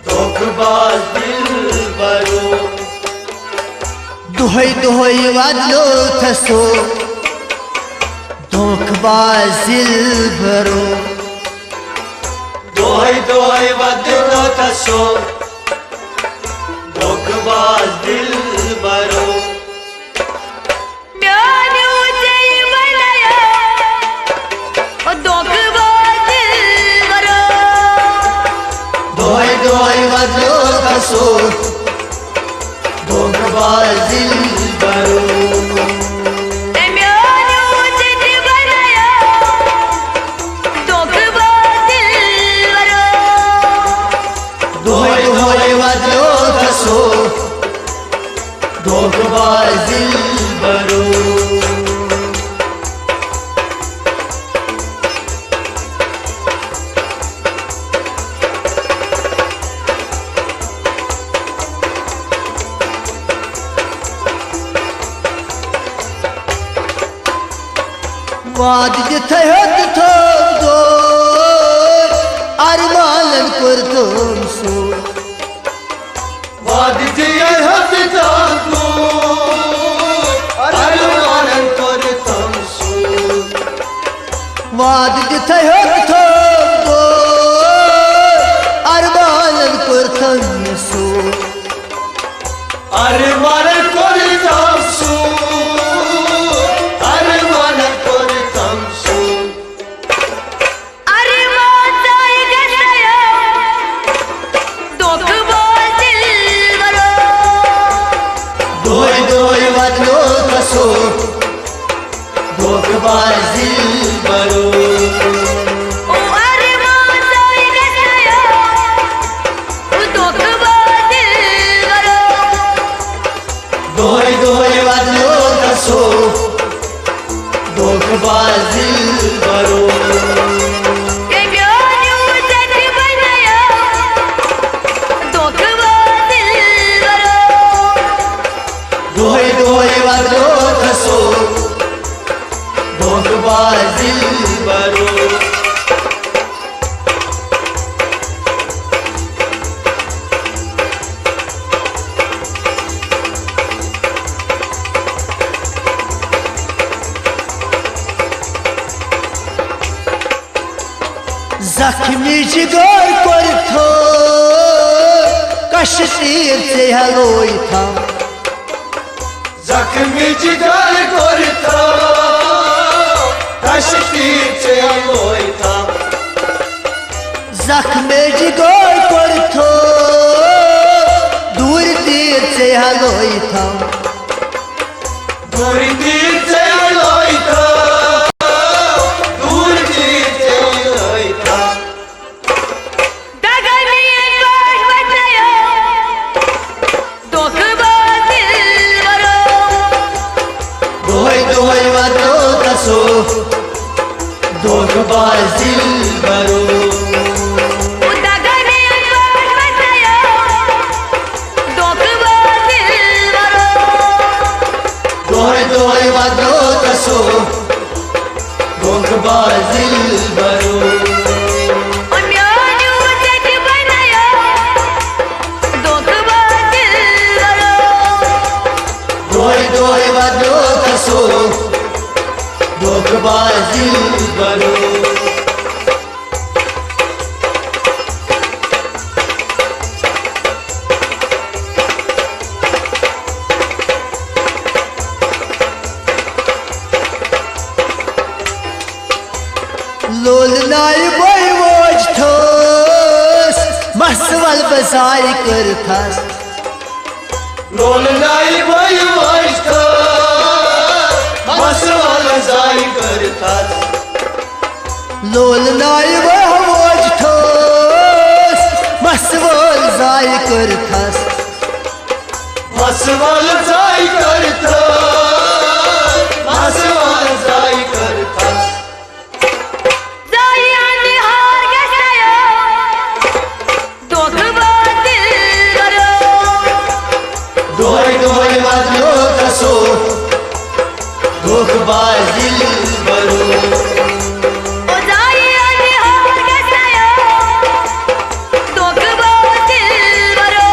[SPEAKER 4] दोखबाज दिलबरो
[SPEAKER 1] दुहई दुहई वदलो थसो दोखबाज दिलबरो
[SPEAKER 4] दोहई दोहई वदलो थसो दोखबाज दिलबरो
[SPEAKER 2] म्यानू जय बनाया ओ दोखबाज दिलबरो
[SPEAKER 1] दोहई दोहई वदलो थसो दोखबाज दिलबरो
[SPEAKER 2] म्यानू जय बनाया दोखबाज दिलबरो
[SPEAKER 1] दोहई दोहई वदलो थसो दोखबाज दिलबरो वाद जिथे हद थो दो अरमालन कुर्तुम सो
[SPEAKER 4] वाद जिये हद जागो अरमानन कुर्तुम सो
[SPEAKER 1] वाद जिथे हद थो दो अरमालन कुर्तुम सो
[SPEAKER 4] अरमानन कुर्तुम सो अरमानन कुर्तुम सो
[SPEAKER 2] अरे माताई गया दोखबाज दिलबरो
[SPEAKER 1] दोहई दोहई वदलो थसो दोखबाज दिलबरो
[SPEAKER 2] ओ अरे माताई गया दोखबाज दिलबरो
[SPEAKER 1] दोहई दोहई वदलो थसो दोखबाज दिलबरो
[SPEAKER 2] म्यानू जय बनाया दोखबाज दिलबरो
[SPEAKER 1] दोहई दोहई वदलो थसो दोखबाज दिलबरो जख्मी जिगर करथो कश तीर से हलोई था
[SPEAKER 4] जख्मी जिगर करता तशतीर से लोईता
[SPEAKER 1] जख्मे जिगर करथो दूर तीर से हलोई था
[SPEAKER 4] दूर तीर से लोईता दूर तीर से लोईता
[SPEAKER 2] दगनी बात बताया दोखबाज दिलबरो
[SPEAKER 1] दोहई दोहई वदलो थसो दोखबाज दिलबरो
[SPEAKER 2] दगनी बात बताया दोखबाज दिलबरो
[SPEAKER 1] दोहई दोहई वदलो थसो दोखबाज दिलबरो
[SPEAKER 2] म्यानू जय बनाया दोखबाज दिलबरो
[SPEAKER 1] दोहई दोहई वदलो थसो दोखबाज दिलबरो जाय करथास
[SPEAKER 4] लोलनाई बाई वाईष्ट मसवाल जाय करथास
[SPEAKER 1] लोलनाय वहवज ठोस मसवल जाय करथास
[SPEAKER 4] मसवाल जाय करथास मसवाल जाय करथास
[SPEAKER 2] जाई आणि हार घेतलाय दोघं दिल करो
[SPEAKER 4] दोय दोय वाजलो कसो धोखबाज दिल बरो
[SPEAKER 2] ओ जाई आणि हार घेतलाय दोघं दिल करो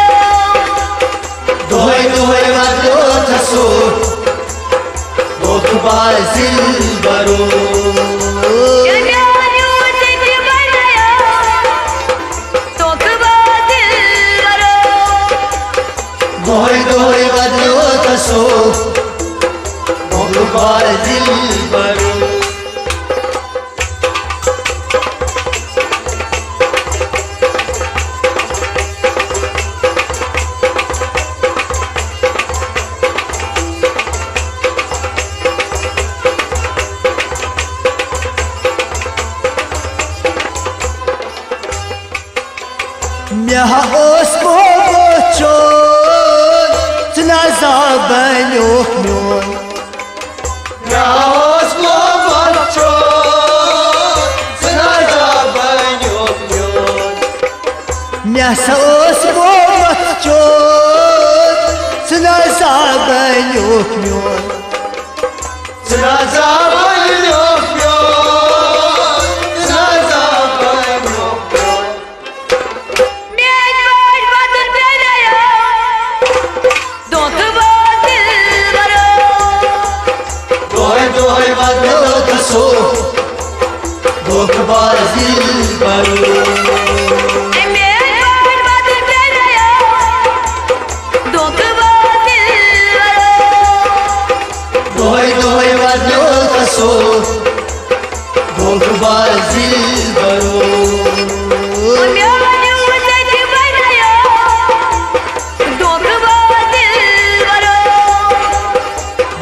[SPEAKER 4] दोय दोय वाजलो कसो धोखबाज दिल बरो दोय दोय वाजलो कसो धोखबाज दिल बरो
[SPEAKER 1] म्याह ओस बोचोन तना जाबन्यो म्योन
[SPEAKER 4] Naos ko bacho Sanaja banyo myon
[SPEAKER 1] म्याह ओस बोचोन तना जाबन्यो म्योन
[SPEAKER 4] Sanaja banyo myon Sanaja banyo myon Doy doy badlo kaso Dhokbaz dil baro Doy doy badlo kaso Dhokbaz dil baro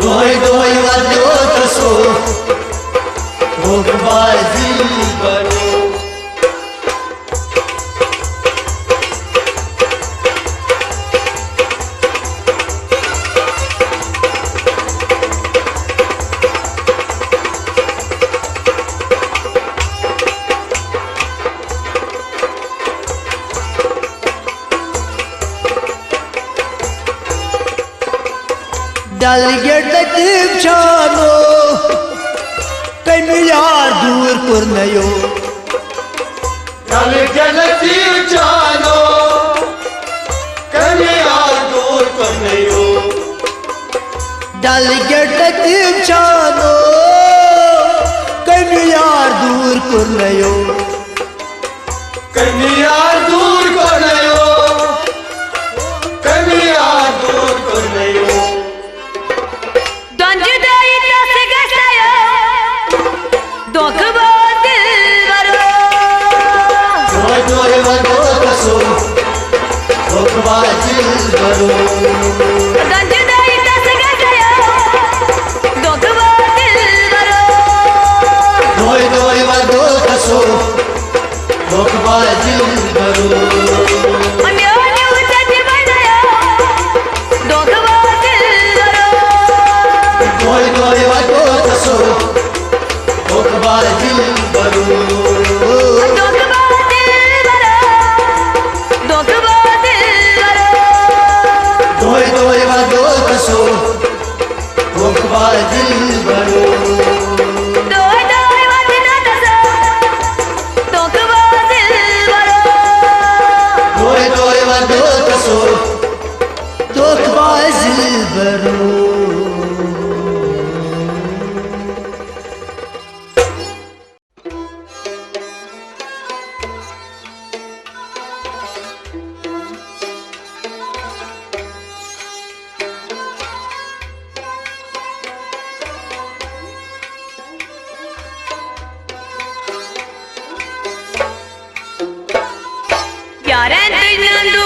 [SPEAKER 4] दोय दोय वाजलो कसो धोखबाज दिल बरो
[SPEAKER 1] Dalget dim chano Kami yar dur kurnayo
[SPEAKER 4] Dal gelati jano Kani adur kanayo
[SPEAKER 1] Dalget dim chano Kami yar dur kurnayo
[SPEAKER 4] Kani adur kanayo Kani adur kanayo Doy doy वाजलो कसो धोखबाज दिल बरो दोय दोय वाजलो कसो धोखबाज दिल बरो दोय दोय वाजलो कसो धोखबाज दिल बरो दोय दोय वाजलो कसो धोखबाज दिल बरो दोय दोय वाजलो कसो
[SPEAKER 1] धोखबाज बरो
[SPEAKER 2] Yarın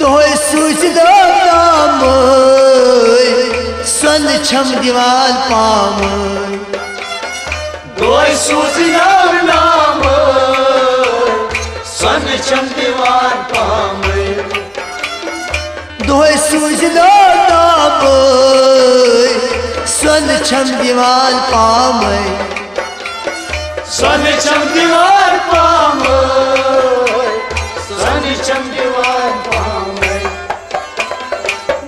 [SPEAKER 1] दोय सूझदो नाम सन छम दीवाल पाम
[SPEAKER 4] दोय सूझनार नाम सन छम दीवार पाम
[SPEAKER 1] दोय सूझदो नाम सन छम दीवाल पाम
[SPEAKER 4] सन छम दीवार पाम सन छम दीवार पाम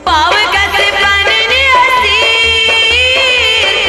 [SPEAKER 2] पाव कैसे बनने असीर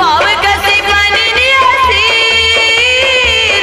[SPEAKER 2] पाव कैसे बनने असीर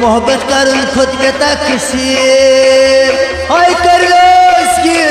[SPEAKER 1] मोहब्बत करन खुद में तक से आय करना सगीर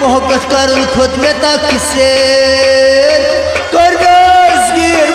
[SPEAKER 1] मोहब्बत करन खुद में तक से करना सगीर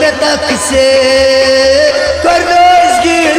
[SPEAKER 1] में तक से करना सगीर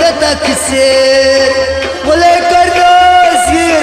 [SPEAKER 1] में तक से बोले करना सगीर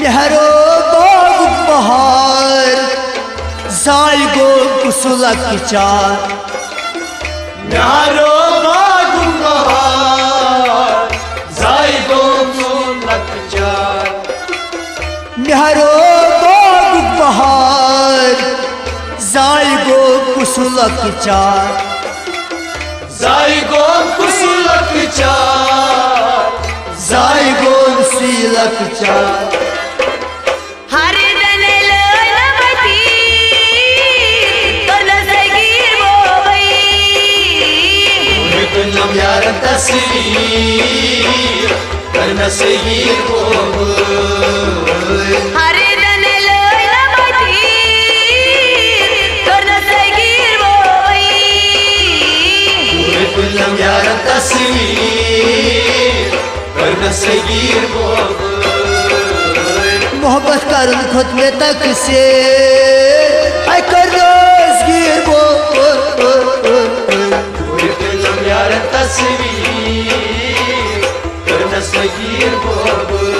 [SPEAKER 1] मेहरो बाग बहार जाय गो कुसुलक चार
[SPEAKER 4] नारो बागु बहार जायगो मुलक जार
[SPEAKER 1] मेहरो बाग बहार जाय गो कुसुल कुसुलक चार
[SPEAKER 4] Zaygon kusulak çar
[SPEAKER 1] Zaygon silak चार
[SPEAKER 2] हर दने ललमती तो नसगीर बोवई
[SPEAKER 4] Gönlüm yarın tasvir Karna seyir boğul
[SPEAKER 2] हर दने ललमती तो नसगीर बोवई
[SPEAKER 4] Gönlüm yarın tasvir Karna seyir boğul
[SPEAKER 1] मोहब्बत करन खुद में तक से ay कर razgir bo
[SPEAKER 4] Gönlüm yarın tasvir Karna seyir boğul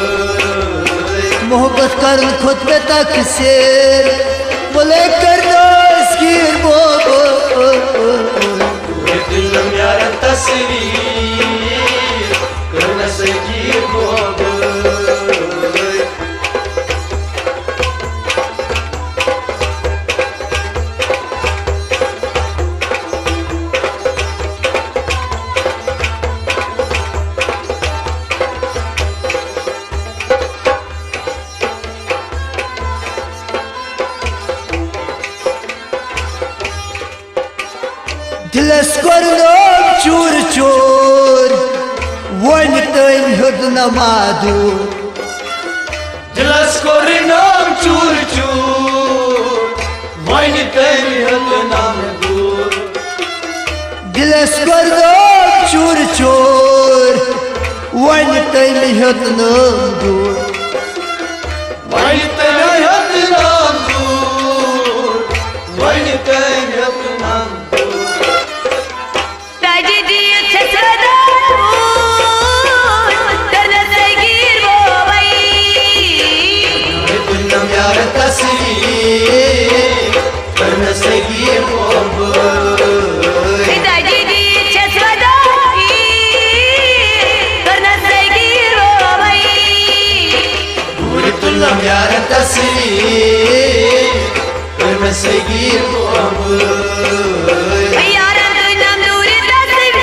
[SPEAKER 1] मोहब्बत करन खुद में तक से बोले कर razgir bo
[SPEAKER 4] Gönlüm yarın tasvir Karna seyir boğul
[SPEAKER 1] दिलस करनोम चूर चूर वन तन हद नमादू
[SPEAKER 4] Dilas korinam çur çur Vayni temihat nam dur
[SPEAKER 1] दिलस करनोम चूर चूर वन तन हद नमादू
[SPEAKER 4] Vayni temihat nam dur Vayni temihat nam dur
[SPEAKER 2] तजदीद छसदा तो नसगीर बोवई
[SPEAKER 4] Gönlüm yarın tasvir Karna seyir boğul
[SPEAKER 2] तजदीद छसदा तो नसगीर बोवई
[SPEAKER 4] Gönlüm yarın tasvir Karna seyir boğul
[SPEAKER 2] यारा तू नाम दूर तस्वीर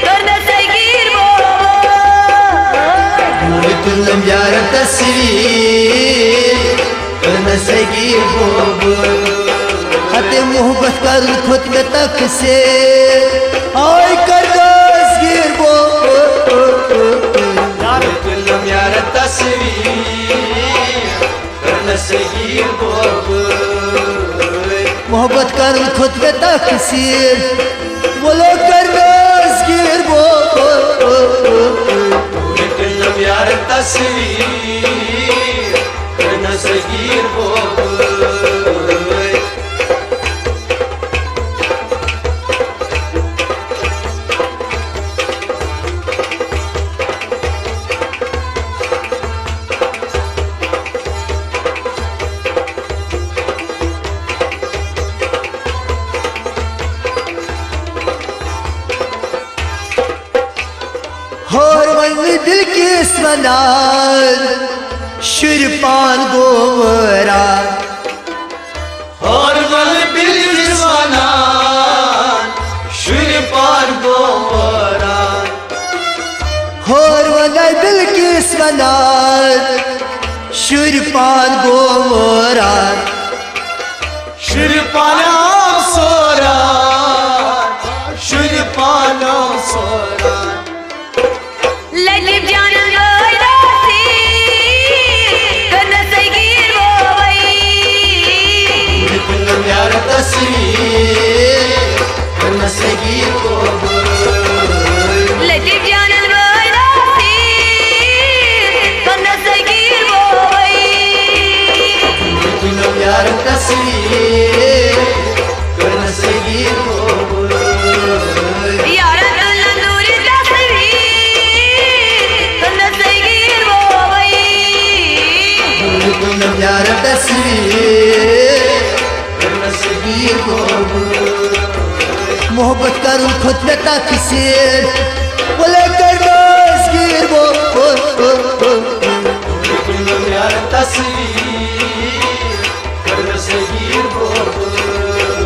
[SPEAKER 2] तो नसगीर बोवई
[SPEAKER 1] Gönlüm yarın tasvir Karna seyir boğul Hati मोहब्बत कर खुद में तक से ay कर razgir bo
[SPEAKER 4] Gönlüm yarın tasvir Karna seyir boğul
[SPEAKER 1] मोहब्बत कर खुद में तकसीर बोलो कर razgir bo
[SPEAKER 4] Gönlüm yarın tasvir Karna seyir boğul
[SPEAKER 1] और वही दिल की सनार शिरपान गोवरा
[SPEAKER 4] और वल बिल जवानान शुरपान गोवरान
[SPEAKER 1] और वही दिल की सनार शिरपान गोवरा
[SPEAKER 4] शुरपानाम सोरान शुरपानाम सोरान
[SPEAKER 2] ललिब जाना गयरासी तो नसगीर बोवई
[SPEAKER 4] Gönlüm yarın tasvir Karna seyir boğul
[SPEAKER 2] ललिब जाना गयरासी तो नसगीर बोवई
[SPEAKER 4] Gönlüm yarın tasvir Karna seyir boğul
[SPEAKER 2] यारा तू नाम दूर तस्वीर तो नसगीर बोवई
[SPEAKER 1] Gönlüm yarın tasvir
[SPEAKER 4] Karna seyir boğul
[SPEAKER 1] मोहब्बत कर खुद में तकसीर बोले कर razgir bo
[SPEAKER 4] Gönlüm yarın tasvir Karna seyir boğul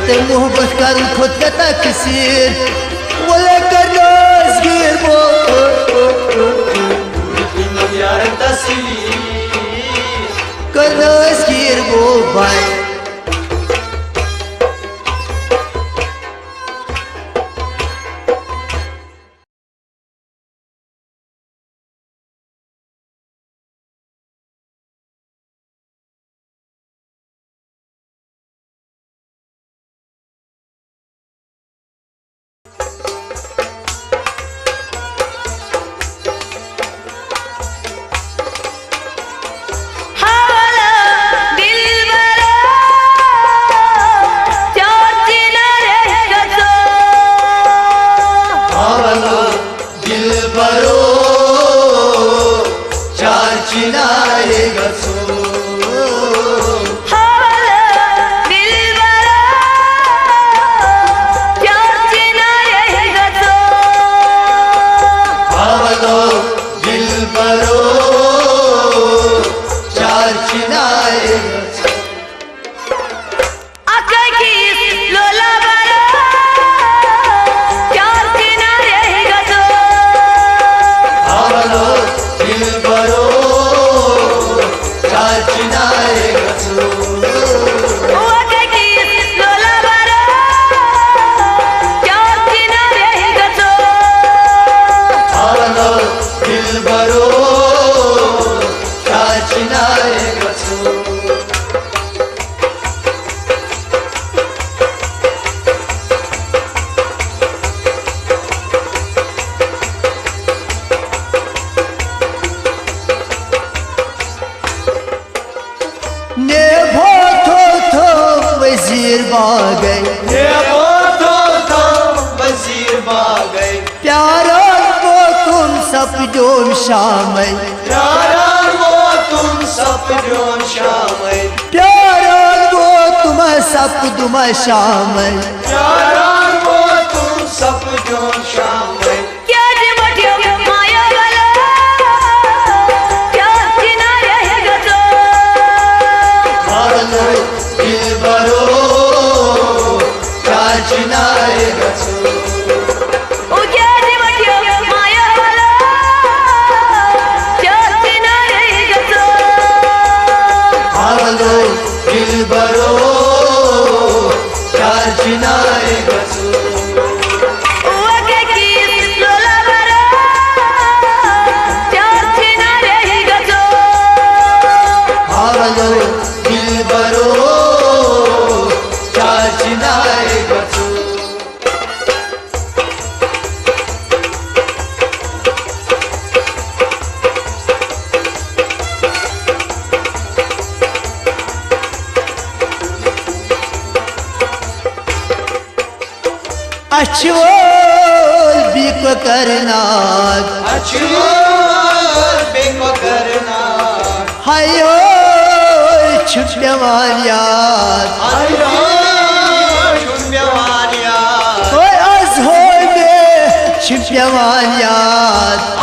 [SPEAKER 1] ते मोहब्बत कर खुद के तकसीर बोले करनास गिर बो
[SPEAKER 4] यार तस्वीर
[SPEAKER 1] करनास गिर बो भाई वजीर बागै
[SPEAKER 4] वजीर बागै
[SPEAKER 1] प्यारा वो तुम सब जो शाम
[SPEAKER 4] प्यारा वो तुम सब जो शाम
[SPEAKER 1] प्यारा वो तुम सब तुम शाम
[SPEAKER 4] प्यारा वो तुम सब जो शाम
[SPEAKER 1] अछवोल बिको करना
[SPEAKER 4] बेको करना
[SPEAKER 1] हायो छुप्यवान याद ओए आज हो में छुप्यवान याद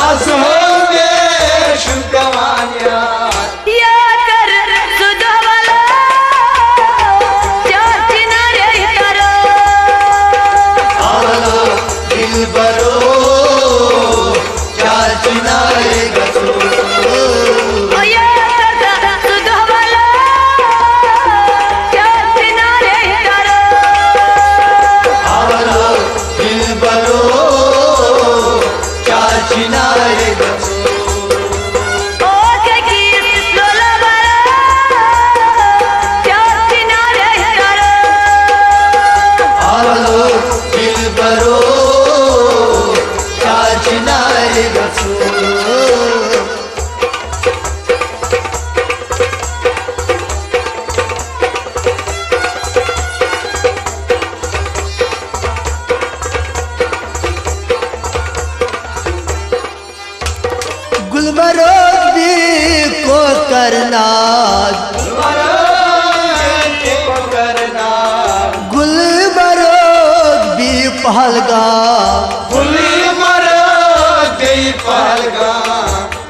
[SPEAKER 1] गुलबरोग भी को करना गुलबरोग भी पहलगा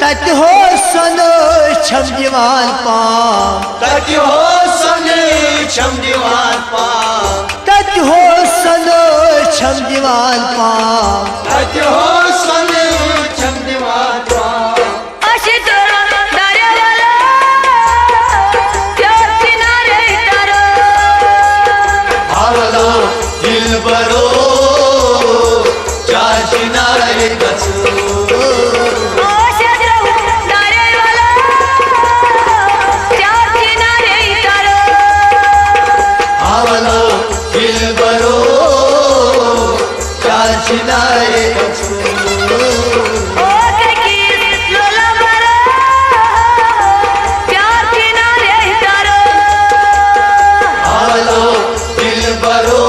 [SPEAKER 1] तट हो सनो छम दीवान पाम
[SPEAKER 4] तट हो सने छम दीवान पाम
[SPEAKER 1] तट तत हो सनो छम दीवान पाम
[SPEAKER 4] तत हो सन छम दीवान पाम
[SPEAKER 2] अशी तोरा दर्यावाला प्यार किनारे तारो
[SPEAKER 4] आवलो दिलबरो चार किनारे कचो दिलबरो चार चिनारे कछो
[SPEAKER 2] ओ ककी लोला बरा प्यार किनारे तारो
[SPEAKER 4] आवलो दिलबरो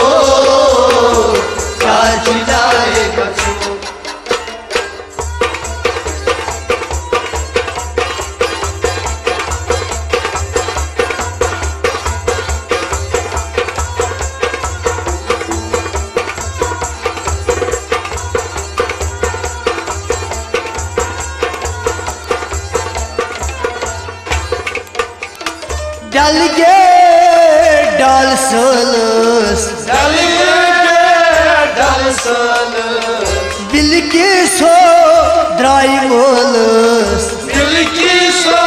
[SPEAKER 4] चार चिनारे कछो
[SPEAKER 1] डल गे डाल सोलस
[SPEAKER 4] डल सल
[SPEAKER 1] बिल के सो द्राई मोलस
[SPEAKER 4] दिल की सो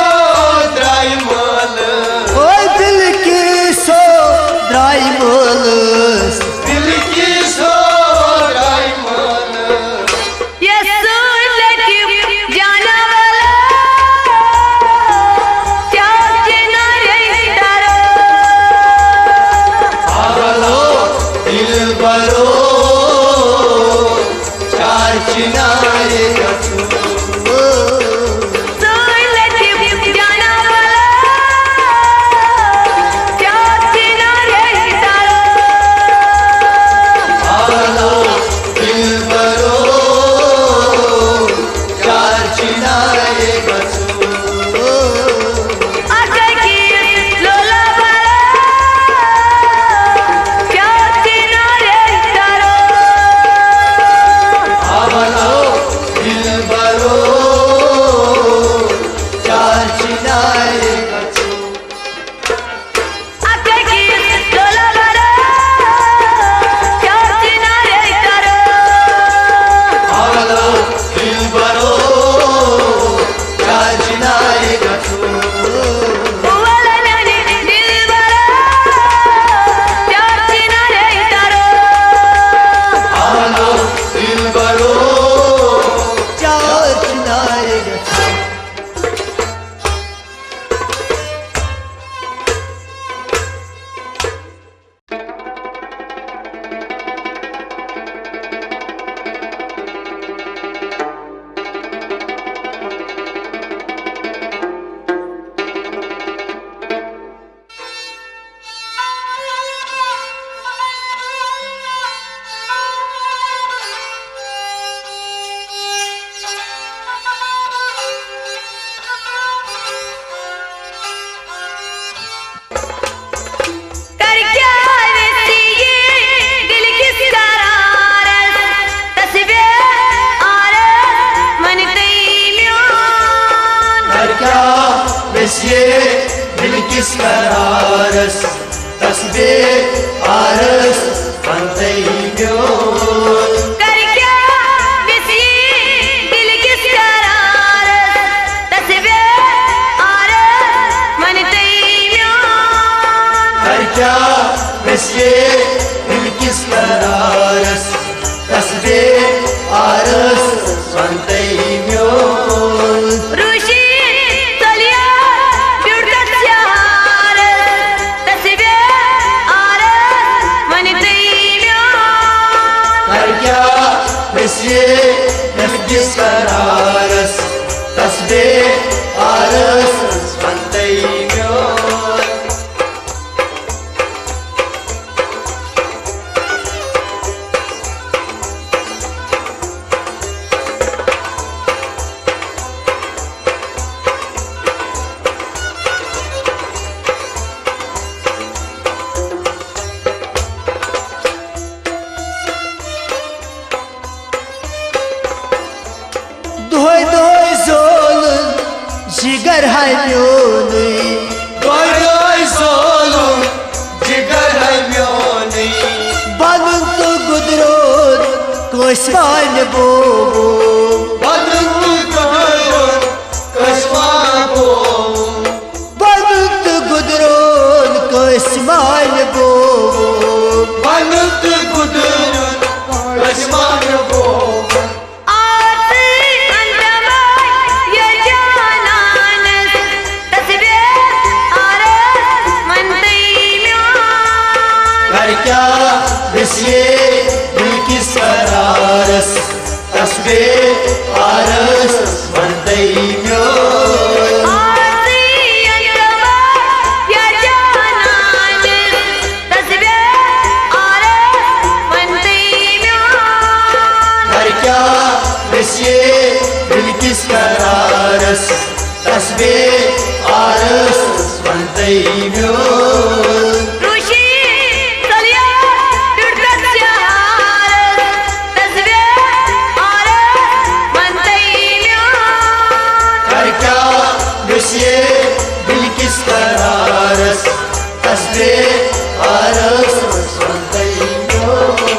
[SPEAKER 4] द्राई मल
[SPEAKER 1] ओए दिल के सो द्राई मोलस
[SPEAKER 4] दिल की सो द्राई मल
[SPEAKER 2] ये सुन लगी जाना वाला प्यार किनारे तारो
[SPEAKER 4] आवलो दिलबरो चार चिनारे कछो
[SPEAKER 2] सुन लगी जाना वाला प्यार किनारे तारो
[SPEAKER 4] आवलो दिलबरो चार चिनारे कछो
[SPEAKER 2] ककी लोला बरा प्यार किनारे तारो
[SPEAKER 4] आवलो दिलबरो चार चिनारे कछो
[SPEAKER 2] ककी लोला बरा प्यार किनारे तारो
[SPEAKER 4] आवलो दिलबरो चार चिनारे कछो
[SPEAKER 2] वाला नैनी दिल बरा प्यार किनारे तारो
[SPEAKER 4] आवलो दिलबरो
[SPEAKER 1] चार चिनारे गछो
[SPEAKER 2] कर क्या वैसी ये दिल किस करार तस्बीह आर मन तैम्यून
[SPEAKER 4] कर क्या वैसे दिल किस करारस तस्बे आरस अंतई म्योन
[SPEAKER 2] कर क्या वैसी दिल किस करार तस्बीह आर मन तैम्यून
[SPEAKER 4] कर क्या वैसे दिल किस करारस तस्बे आरस अंतई म्योन
[SPEAKER 2] ऋषि चलिया ब्यूटत यार तस्बीह आर मन तैम्यून
[SPEAKER 4] कर क्या वैसे दिल किस करारस तस्बे आरस अंतई म्योन
[SPEAKER 1] दोय दोय जोलन जिगर है म्योनी
[SPEAKER 4] Doy doy solum jigar hay myoni
[SPEAKER 1] Kosman bobu
[SPEAKER 4] Balık gudurun Kosman bobu
[SPEAKER 1] Balık gudurun Kosman bobu
[SPEAKER 4] Balık gudurun Kosman bobu Karya Bisye Bilkis Kararas Tasbe Aras Mandaimyo Karya Bisye Bilkis Kararas Tasbe Aras Mandaimyo Bilkis Kararas Tasbe Aras Mandaimyo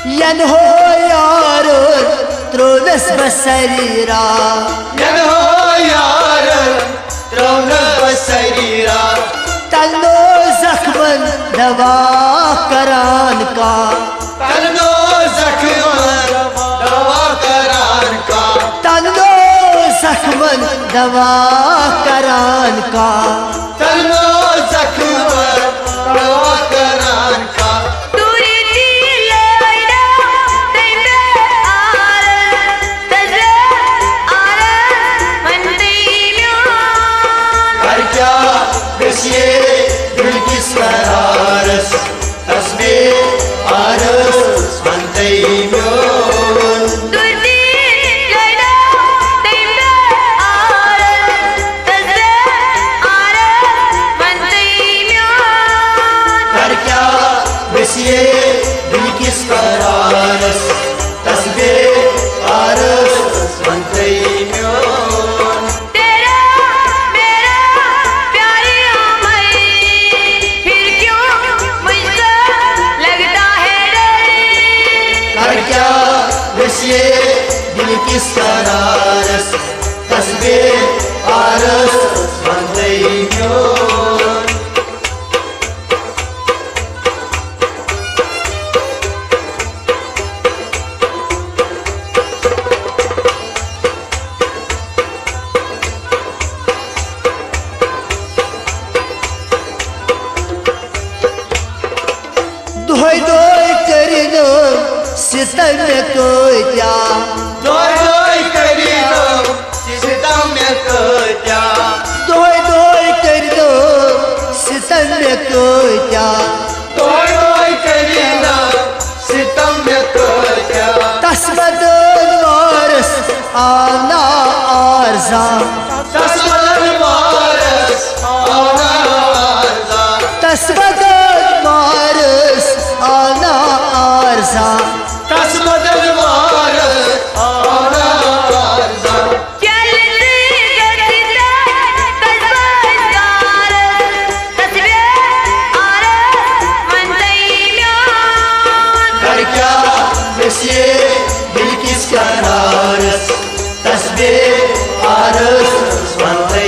[SPEAKER 1] Yan ho yarın Tronas basarira
[SPEAKER 4] Yan ho yarın Tronas basarira
[SPEAKER 1] Talno zakhman dava karan ka
[SPEAKER 4] Talno zakhman dava karan ka
[SPEAKER 1] Talno zakhman dava karan ka
[SPEAKER 4] Talno zakhman dava karan ka Bilkis Kararas Tasbe Aras Mandaimyo Karya Bisye Bilkis Kararas Tasbe Aras Mandaimyo Bilkis Kararas Tasbe Aras Mandaimyo
[SPEAKER 1] Doy doy karino sitam ko kya
[SPEAKER 4] Doy doy karino sitam mein kya
[SPEAKER 1] Doy doy karino sitam ko kya
[SPEAKER 4] Doy doy karino sitam mein kya
[SPEAKER 1] Tasmadan varis ana arza
[SPEAKER 4] Tasmadan varis ana arza
[SPEAKER 1] Tasmadan varis ana arza
[SPEAKER 4] Tasmadan varis ana arza Karya Bisye Bilkis Kararas Tasbe Aras Mandaimyo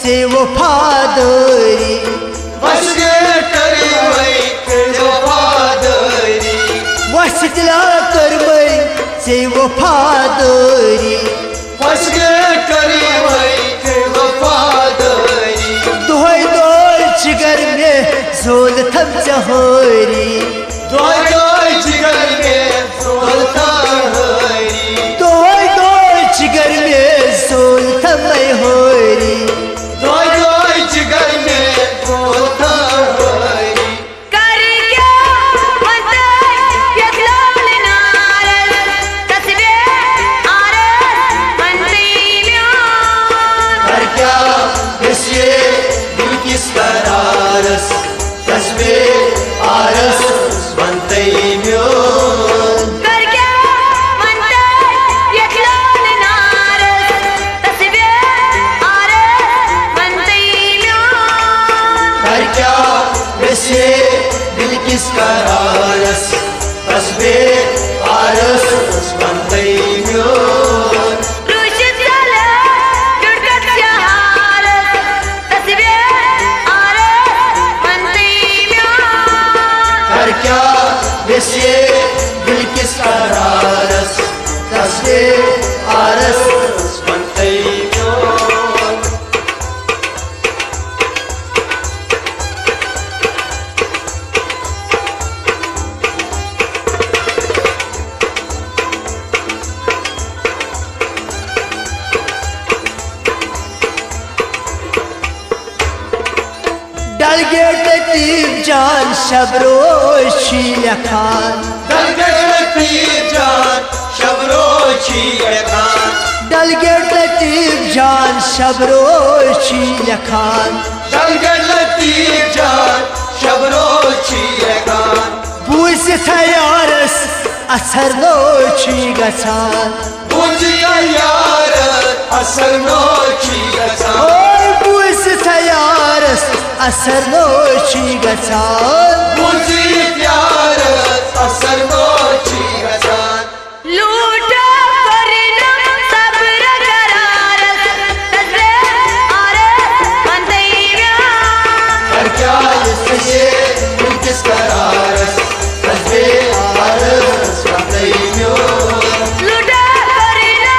[SPEAKER 1] से वफादारी
[SPEAKER 4] बसगे करी वै वफादारी
[SPEAKER 1] वसतला करमै से वफादारी
[SPEAKER 4] बसगे करी वै वफादारी
[SPEAKER 1] दोहै दोल जिगर में झोल थम जहोरी
[SPEAKER 4] दोय दोय जिगर में सोलता हरी
[SPEAKER 1] दोहै दोल जिगर में झोल थम होरी
[SPEAKER 4] दोय दोय जिगर में सोलता हरी
[SPEAKER 2] कर क्या बनता यदलाल नारल तस्बीह आरस बनती म्यान
[SPEAKER 4] कर क्या ये दिल किस करारस तस्बे आरस बनते म्योन
[SPEAKER 2] कर क्या बनता यदलाल नारल तस्बीह आरस बनती म्यान
[SPEAKER 4] कर क्या ये दिल किस करारस तस्बे आरस बनते म्योन
[SPEAKER 2] रुश चला जुड़कत जहारस तस्बीह आरस बनती म्यान
[SPEAKER 4] कर क्या ये दिल किस करारस तस्बे आरस बनते म्योन
[SPEAKER 1] डलगेट तीर जान शबरोशी लखान
[SPEAKER 4] दलगती जान शबरोची खान
[SPEAKER 1] डलगेट तीर जान शबरोशी लखान
[SPEAKER 4] दलगती जान शबरोची खान
[SPEAKER 1] बूस थयारस असर नोची गछान
[SPEAKER 4] बुझिया यार असर नोची गसान
[SPEAKER 1] ओय बूस थयारस असर नोची गछान
[SPEAKER 4] बुझी प्यार असर नोची गसान
[SPEAKER 2] लूटा करना सब्र करारस तस्बीह आरस बनती म्यान
[SPEAKER 4] कर क्या ये दिल किस करारस तस्बे आरस बनते म्योन
[SPEAKER 2] लूटा करना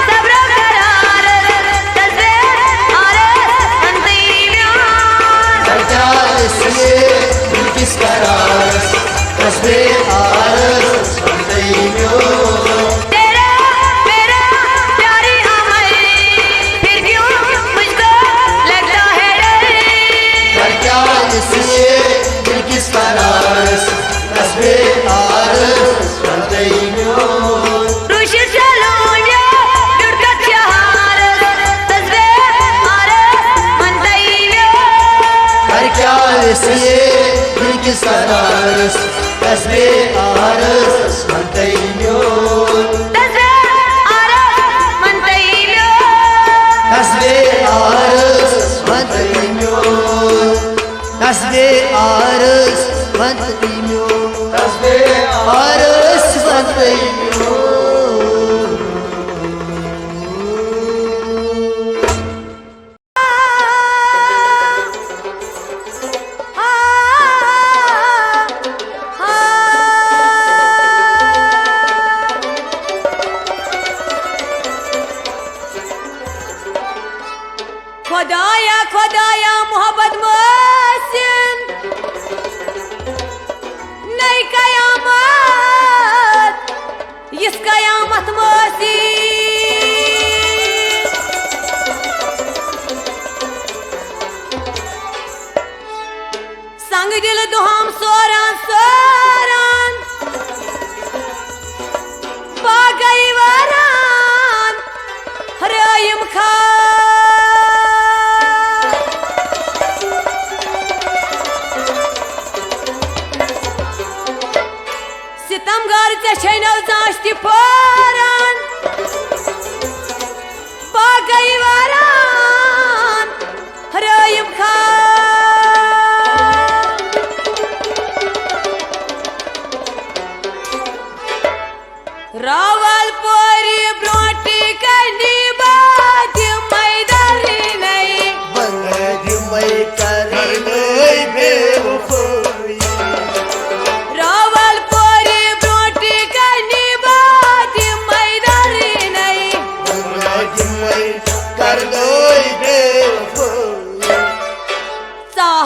[SPEAKER 2] सब्र करारस तस्बीह आरस बनती म्यान
[SPEAKER 4] कर क्या ये दिल किस करारस तस्बे आरस बनते म्योन
[SPEAKER 2] तेरा मेरा प्यारी अमल फिर क्यों मुझको लगता है डर
[SPEAKER 4] कर क्या ये दिल किस करारस तस्बे आरस बनते म्योन
[SPEAKER 2] रुश चलूंगे जुड़कत जहारस तस्बीह आरस बनती म्यान
[SPEAKER 4] कर क्या ये दिल किस करारस तस्बे आरस बनते म्योन
[SPEAKER 2] तस्बीह आरस बनती म्यान
[SPEAKER 1] तस्बे आरस बनती
[SPEAKER 4] म्योन
[SPEAKER 1] तस्बे आरस बनती म्योन
[SPEAKER 4] तस्बे
[SPEAKER 1] आरस बनती
[SPEAKER 2] खुदाया खुदाया मोहब्बत मोहसिन नई कयामत इस कयामत मोहसिन संग दिल दुहाम सोरान सोरान पा गई वरान हरायम खा सितमगार चेनव जाश्ति फोरान पा गई वरान हरायम खा रावलपुरी ब्रोटी करनी बात मैदानी नहीं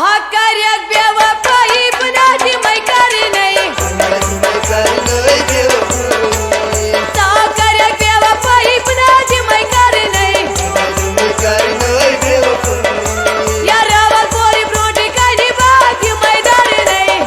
[SPEAKER 2] Sahakaryak bevafayi bınacı maykarnay Sahakaryak bevafayi bınacı maykarnay Ya raval pori brodi kani bagi maydarnay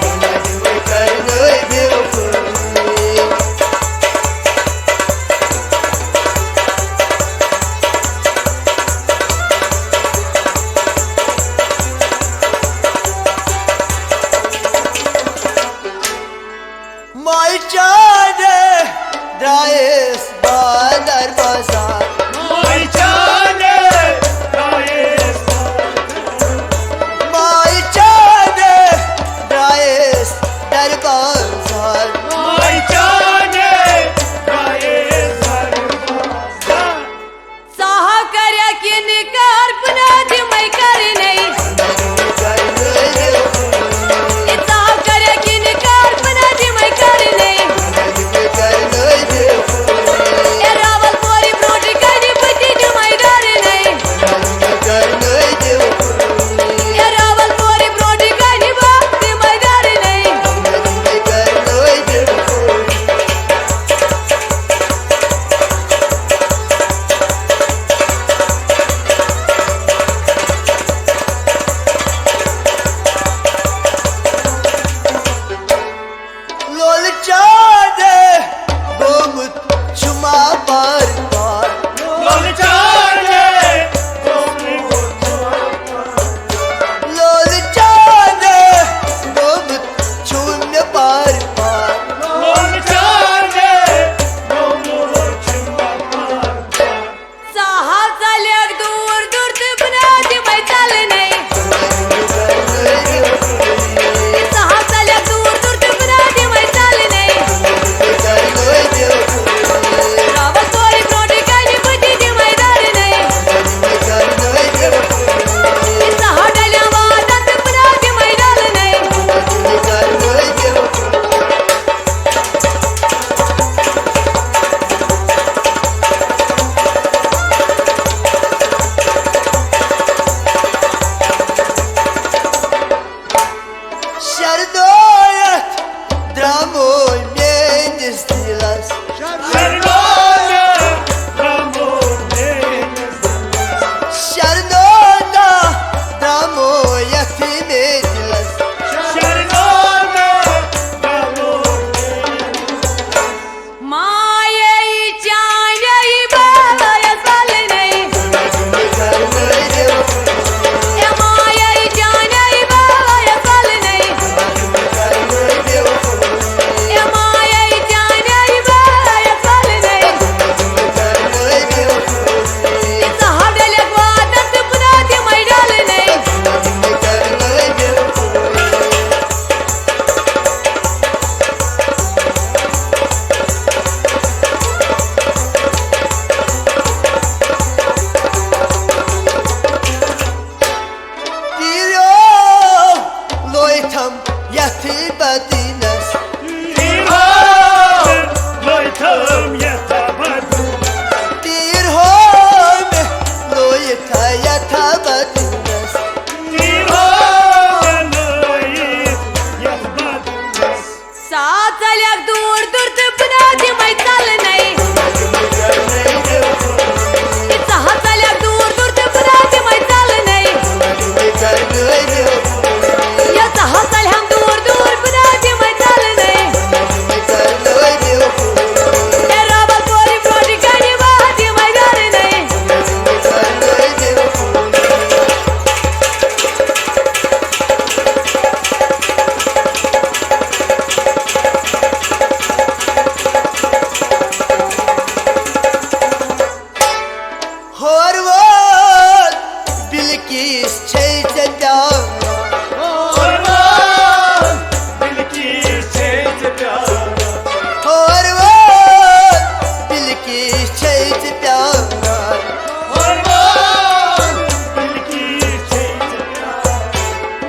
[SPEAKER 1] Mayçane Drais Badar Bazar Mayçane Drais Dar Bazar
[SPEAKER 2] Sahakaryak inkar bınacı maykarnay Sahakaryak inkar bınacı maykarnay Ya raval pori brodi kani bagi maydarnay Ya raval pori brodi kani bagi maydarnay
[SPEAKER 1] Lolçane Gomut Çuma Bar Bar Lolçane Gomut Çuma Bar Bar
[SPEAKER 2] Sahasalyak dur durdu bınacı maytalnay Sahasalyak dur durdu bınacı maytalnay Raval pori brodi kani bagi maydarnay Sahadalya vadat bınacı maydarnay
[SPEAKER 1] Şerdoyat Dramoy Mendes Dilas Şerdona Dramoy Yatime Dilas
[SPEAKER 2] Maye çane balaya salnay Ya maye çane balaya salnay Ya maye çane balaya salnay Sahadalyak vadat bınacı maydarnay
[SPEAKER 1] Diro Loitam Yati Badinas Dirhom Loita Yata Badinas
[SPEAKER 2] Sahasalyak dur durdu bınacı maytalnay Sahasalyak dur durdu bınacı maytalnay Ya sahasalham dur dur bınacı maytalnay Ya raval pori brodi kani bagi maydarnay
[SPEAKER 1] Horvat Bilkis Çeyceda Horvat Bilkis Çeyceda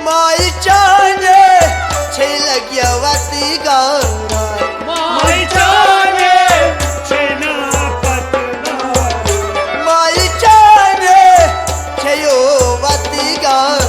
[SPEAKER 1] Mayçane Çeylek Yavati Gara Mayçane Çeyo Vati Gara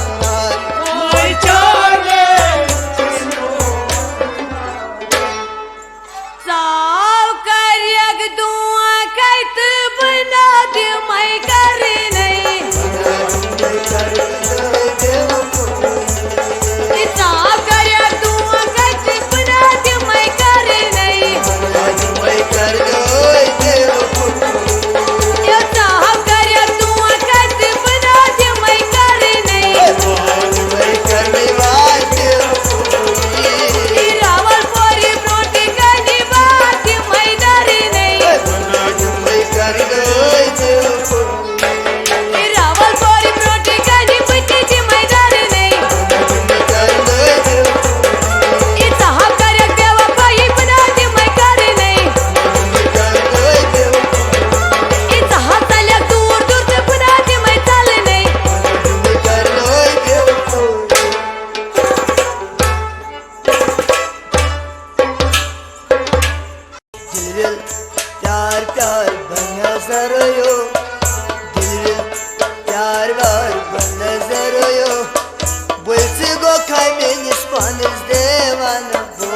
[SPEAKER 1] पानस देवान हो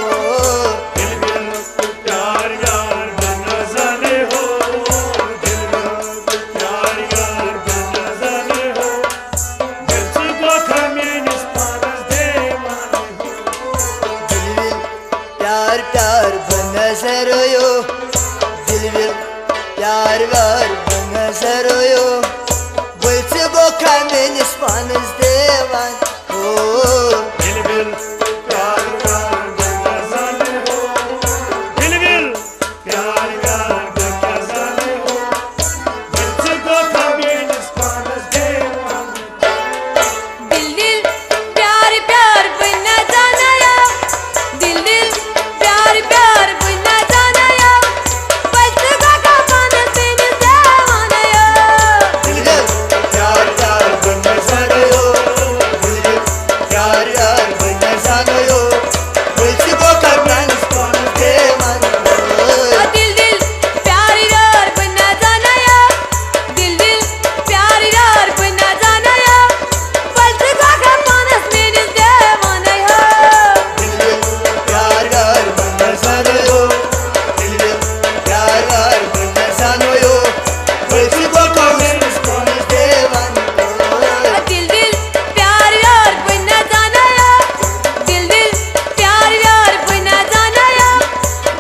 [SPEAKER 5] दिल में प्यार यार बना जाने हो दिल में प्यार यार बना जाने हो दिल से गोखा में निस्पानस देवान हो
[SPEAKER 1] प्यार प्यार बनसरोयो दिल विल प्यार व्यार बनसरोयो बोलचे गोखा में निस्पानस देवान हो
[SPEAKER 5] दिल में प्यार यार बना जाने हो दिल में प्यार यार बना जाने हो दिल से गोखा में निस्पानस देवान
[SPEAKER 2] दिल दिल प्यार प्यार बनना जाना या दिल दिल प्यार प्यार बनना जाना या बस का पानस बिन देवाना या
[SPEAKER 1] दिल विल प्यार प्यार बनसरोयो दिल विल प्यार प्यार बनसरोयो बोलचे गोखा में निस्पानस देवान हो
[SPEAKER 2] दिल दिल प्यार यार बनना जाना या दिल दिल प्यार यार बनना जाना या बस का पानस बिन देवाना या
[SPEAKER 1] दिल विल प्यार प्यार बनसरोयो दिल विल प्यार प्यार बनसरोयो बोलचे गोखा में निस्पानस देवान हो
[SPEAKER 2] दिल दिल प्यार यार बनना जाना या दिल दिल प्यार यार बनना जाना या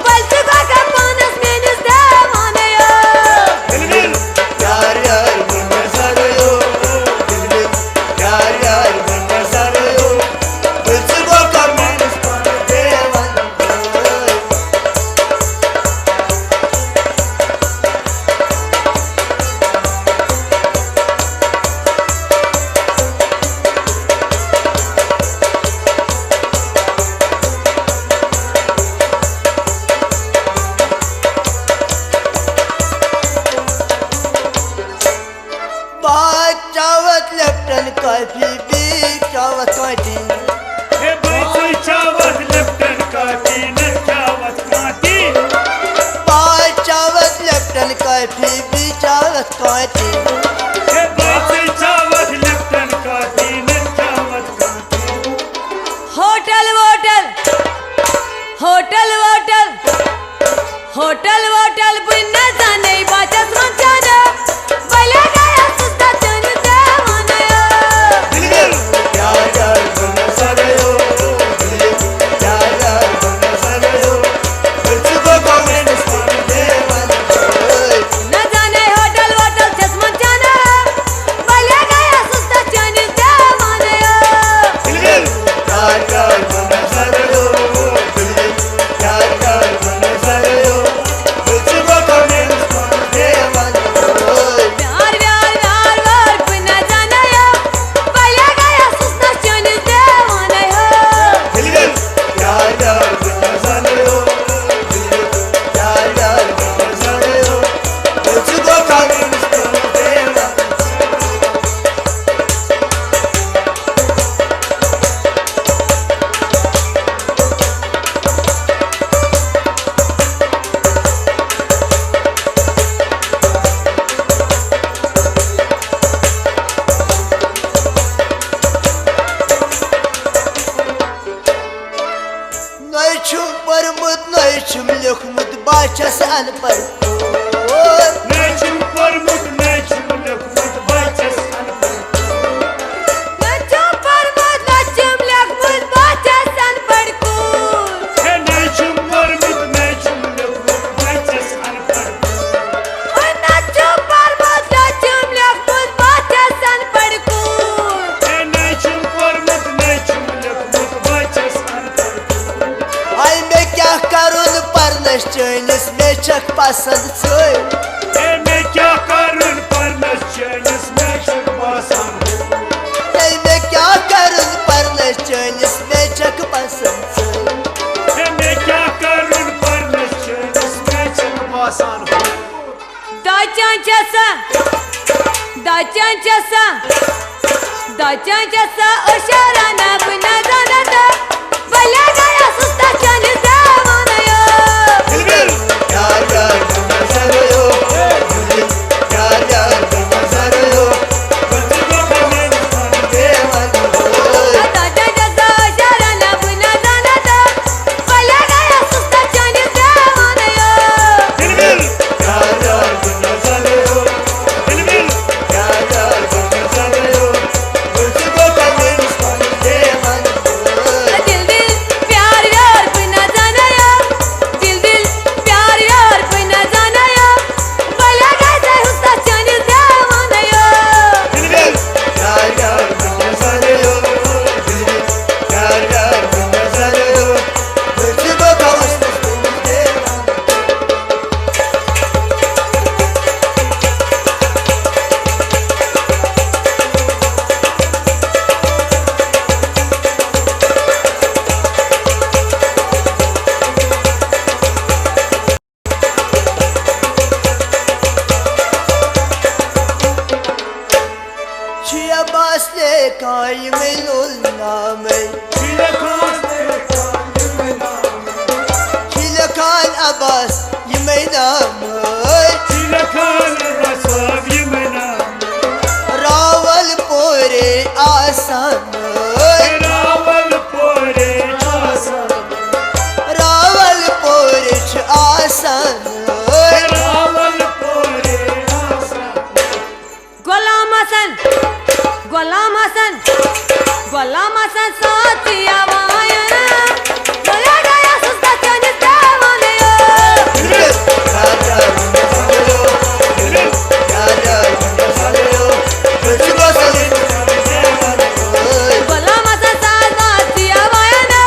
[SPEAKER 2] बस का पानस बिन देवाना या
[SPEAKER 5] दिल में
[SPEAKER 1] प्यार यार बनसरोयो दिल विल प्यार यार बनसरोयो बोलचे गोखा में निस्पानस देवान हो बात चावत लेफ्टन कॉफी भी चावत काटी
[SPEAKER 5] हे बैठो चावत लेफ्टन काटी न चावत काटी
[SPEAKER 1] बात चावत लेफ्टन कॉफी भी चावत काटी
[SPEAKER 5] हे बैठो चावत लेफ्टन काटी न चावत काटी
[SPEAKER 2] होटल वोटल होटल वोटल होटल वोटल बनना जाने बाचस मन जाना भले गया सुस्ता चन देवाना या
[SPEAKER 1] दिल विल प्यार प्यार बनसरोयो दिल विल प्यार प्यार बनसरोयो बोलचे गोखा में निस्पानस देवान हो
[SPEAKER 2] न जाने होटल वोटल चश्मन जाना भले गया सुस्ता चन देवाना या
[SPEAKER 1] दिल विल प्यार प्यार बनसरोयो दिल विल प्यार प्यार बनसरोयो बोलचे गोखा में निस्पानस देवान हो
[SPEAKER 2] प्यार प्यार प्यार वार बनना जाना या भले गया सुस्ता चन देवाना या
[SPEAKER 1] दिल विल प्यार प्यार बनसरोयो दिल विल प्यार प्यार बनसरोयो बोलचे गोखा में निस्पानस देवान नई छुम परमुत नई छुम लिखमुत बाचस अनपढ़
[SPEAKER 5] नै छुम परमुत नै छुम लेखमुत बचस
[SPEAKER 2] लच्चम पर मत लच्चम लग मुझ बाचस अनपढ़ कूर
[SPEAKER 5] हे नै छुम परमुत नै छुम लेखमुत बचस अनपढ़
[SPEAKER 2] लच्चम पर मत लच्चम लग मुझ बाचस अनपढ़ कूर
[SPEAKER 5] हे नै छुम परमुत नै छुम लेखमुत बचस अनपढ़
[SPEAKER 1] आई मैं क्या करूँ परनस चैनिस में चक पसंद सोए
[SPEAKER 5] हे मैं क्या करूं परनस चैनिस में चक पसंद
[SPEAKER 1] आई मैं क्या करूँ परनस चैनिस में चक पसंद सोए
[SPEAKER 5] हे मैं क्या करूं परनस चैनिस में चक पसंद
[SPEAKER 2] दाचांचा अशाराना बना जाना था भले गया सुस्ता चन देवाना या
[SPEAKER 1] दिल विल प्यार प्यार बनसरोयो दिल विल प्यार प्यार बनसरोयो बोलचे गोखा में निस्पानस देवान हो
[SPEAKER 2] दाचांचा अशाराना बना
[SPEAKER 1] Khan Abbas Rawalpore Asan Rawalpore Asan
[SPEAKER 2] Ghulam Hasan Satya Vayana Bola gaya susta chani devanayo Ghulam Hasan Satya Vayana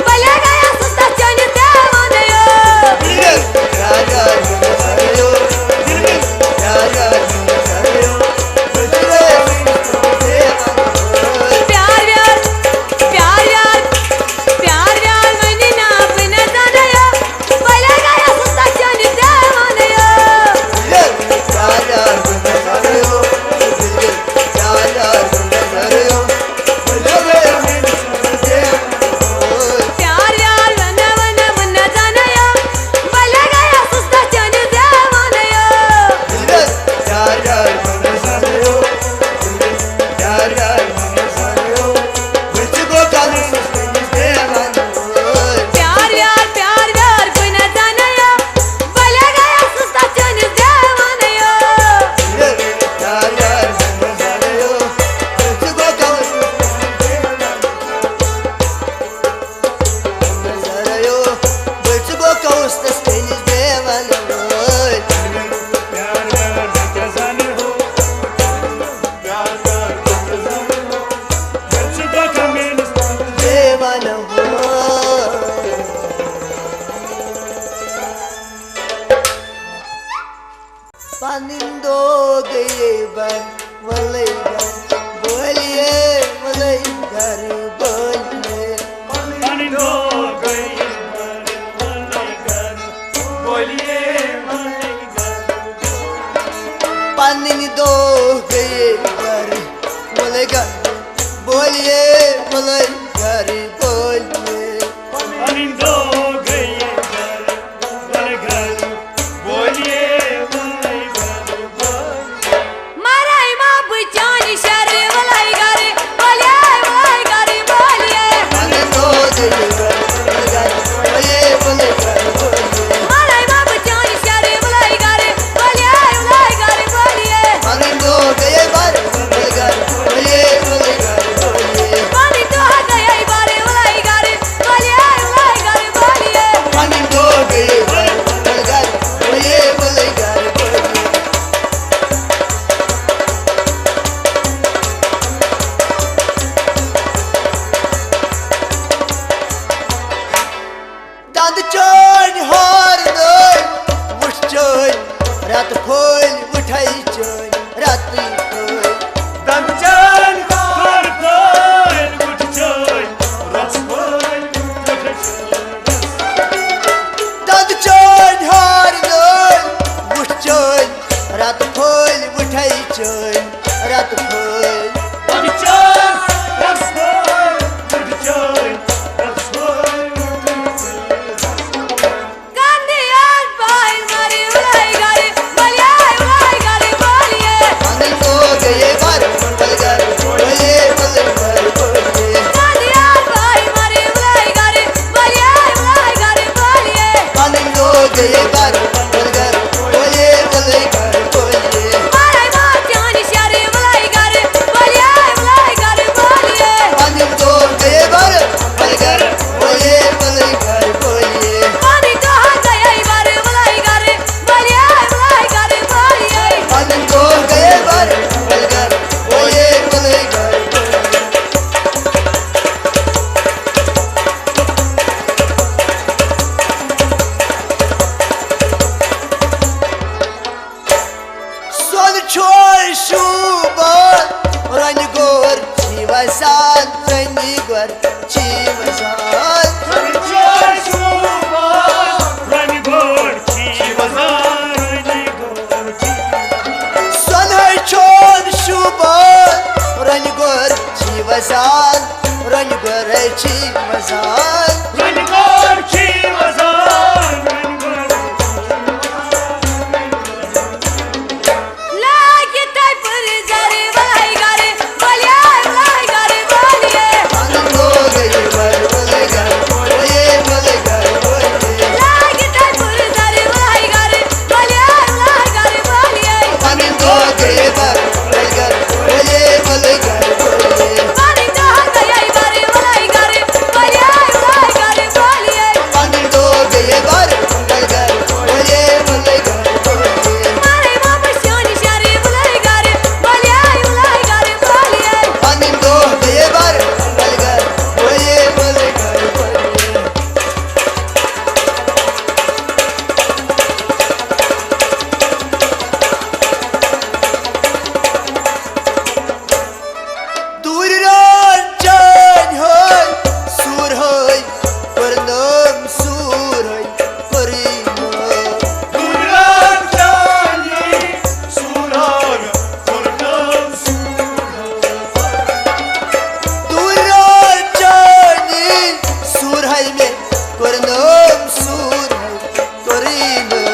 [SPEAKER 2] Bola gaya susta chani devanayo
[SPEAKER 1] Panindo gaye ban walay gan boliye walay gar boliye
[SPEAKER 5] Panindo gaye ban walay gar boliye walay gar
[SPEAKER 1] Panindo gaye ban walay gar boliye walay gar boliye
[SPEAKER 5] Panindo gaye ban walay gar boliye
[SPEAKER 2] Marai ma bchani shari walai gare walai gare boliye
[SPEAKER 1] Panindo gaye ban walay gar boliye
[SPEAKER 2] Marai ma bchani shari walai gare gare boliye
[SPEAKER 1] Panindo gaye ban walay gar boliye
[SPEAKER 2] Pani to gaya bare walai gare boliye
[SPEAKER 1] Panindo gaye ban walay gar boliye Dand chön har dön vush chön rat phol uthai chön rat phol
[SPEAKER 5] Dand chön har dön vush chön rat phol uthai
[SPEAKER 1] Dand chön har dön vush chön rat phol uthai chön rat phol
[SPEAKER 5] Dand chön rat phol uthai chön rat phol
[SPEAKER 2] Kandiyar bai mari walai gare boliye
[SPEAKER 1] Panindo gaye ban walay gar boliye
[SPEAKER 2] Kandiyar bai mari walai gare boliye
[SPEAKER 1] Panindo gaye ban walay gar boliye
[SPEAKER 2] Marai ma bchani shari walai gare boliye
[SPEAKER 1] Panindo gaye ban walay gar boliye
[SPEAKER 2] Pani to gaya bare walai gare boliye
[SPEAKER 1] Panindo gaye ban walay gar boliye Son choy shuban rani gor chivasan rani gor chivasan
[SPEAKER 5] Chön şuba rani gorki bazar rani gorki
[SPEAKER 1] Son hay chon shuban rani gor chivasan rani gor chivasan मजाल
[SPEAKER 5] रणगोरची मजाल
[SPEAKER 2] लागे ताय पर जरे वलाई गरे बोलिए वलाई गरे बोलिए
[SPEAKER 1] आनंद हो गई बर बोलेगर बोलिए बोलेगर बोलिए
[SPEAKER 2] लागे ताय पर जरे वलाई गरे बोलिए वलाई गरे बोलिए
[SPEAKER 1] आनंद हो गई बर बोलेगर बोलिए बोलेगर बोलिए
[SPEAKER 2] पानी तो गई बारे वलाई गरे बोलिए वलाई गरे बोलिए
[SPEAKER 1] आनंद हो गई बर बोलेगर बोलिए बोलेगर बोलिए
[SPEAKER 2] मारे बाप सोनी शारे वलाई गरे बोलिए वलाई गरे बोलिए
[SPEAKER 1] आनंद हो गई बर बोलेगर बोलिए बोलेगर बोलिए दूर रांचन होय सूर होय परनम सूर होय परिमळ
[SPEAKER 5] दुराचारी सुरार पूर्णम
[SPEAKER 1] दूर रांचन सूर होय में परनम सूर होय परिमळ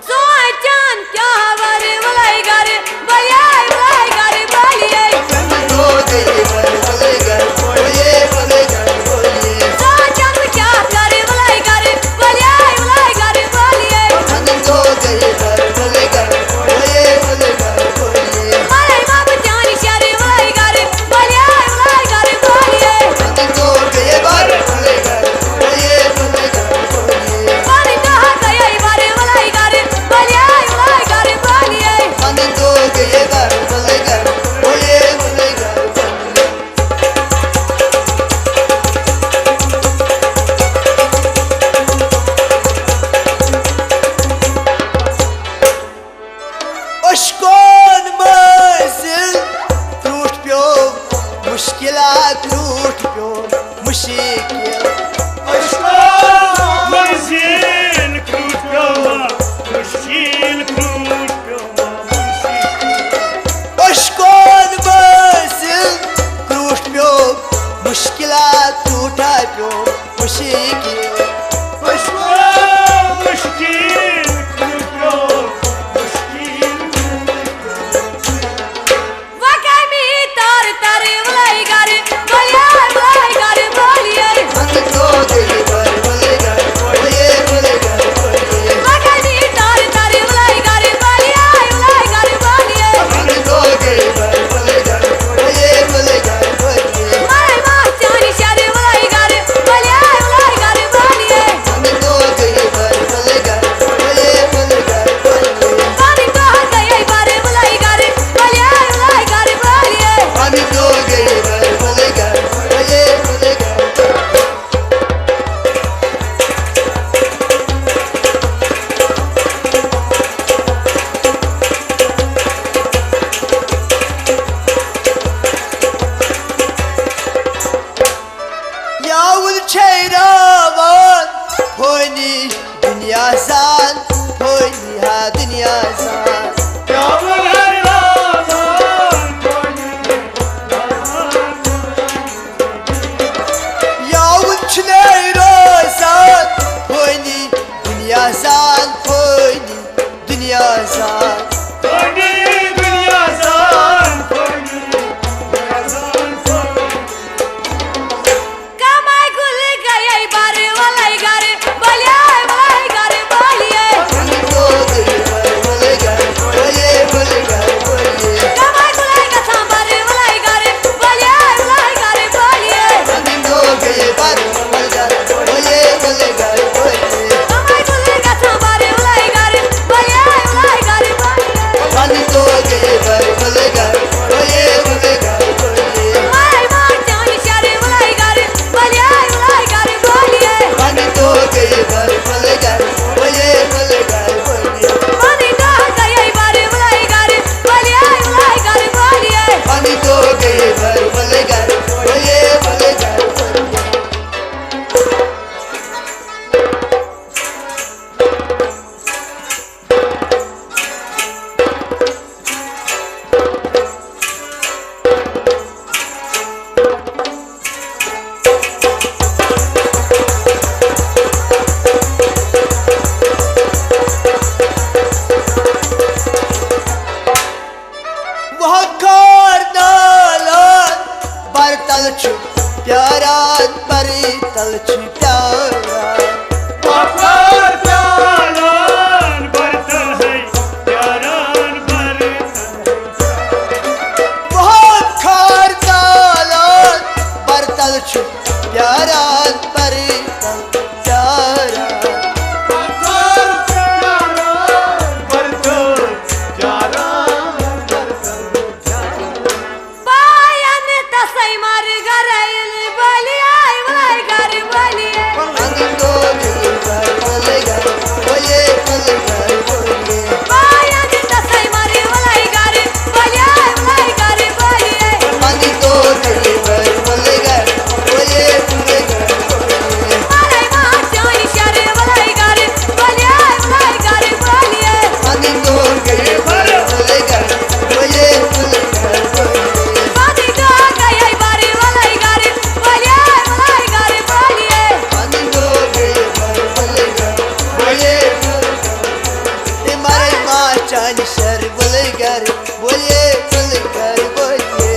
[SPEAKER 2] सोय चांद क्या बारे वलाई गरे बोलिए वलाई गरे बोलिए
[SPEAKER 1] आनंद हो गई बर बोलेगर बोलिए बोलेगर बोलिए
[SPEAKER 2] सोय चांद क्या करे वलाई गरे बोलिए वलाई गरे बोलिए
[SPEAKER 1] आनंद हो गई बर बोलेगर बोलिए बोलेगर बोलिए
[SPEAKER 2] मारे बाप जानी शारे वलाई गरे बोलिए वलाई गरे बोलिए
[SPEAKER 1] आनंद हो गई बर बोलेगर बोलिए बोलेगर बोलिए
[SPEAKER 2] पानी तो गई बारे वलाई गरे बोलिए वलाई गरे बोलिए
[SPEAKER 1] आनंद हो गई बर बोलेगर बोलिए बोलेगर बोलिए अशकोन मंजिल टूट प्यो मुश्किलात टूट प्यो मुश्किल
[SPEAKER 5] मंजिल क्रूटमा मुश्किल क्रूटमा
[SPEAKER 1] अशकोन मंजिल टूट प्यो मुश्किलात टूटा प्यो मुश्किल
[SPEAKER 5] मुश्किल क्रूटमा मुश्किल
[SPEAKER 2] वकामी तार तारे वलाई गरे बोलिए वलाई गरे बोलिए
[SPEAKER 1] आनंद बरतल छु प्यारा
[SPEAKER 5] अखर प्यारान बरतल है प्यारान बरतल
[SPEAKER 1] बहुत खार तालान बरतल छु प्यारान बरतल प्यारा
[SPEAKER 5] अखर प्यारान बरतल प्यारान
[SPEAKER 2] पायन तसै मर गरैल बलियाय वलै घर बलिये
[SPEAKER 1] अंगो दिल पर बोलेगा बोले बोलेगा बोले
[SPEAKER 2] पायन तसै मर वलै घर बलियाय वलै घर बलिये
[SPEAKER 1] अंगो दिल पर बोलेगा बोले बोलेगा बोले
[SPEAKER 2] मारै मां जान शर वलै घर बलियाय वलै घर बलिये
[SPEAKER 1] अंगो दिल पर बोलेगा बोले बोलेगा बोले
[SPEAKER 2] बादी गा गयै बार वलै घर बलियाय वलै घर बलिये
[SPEAKER 1] अंगो दिल पर बोलेगा बोले बोलेगा मारे मां चांद शर बोलेगा बोले बोलेगा बोले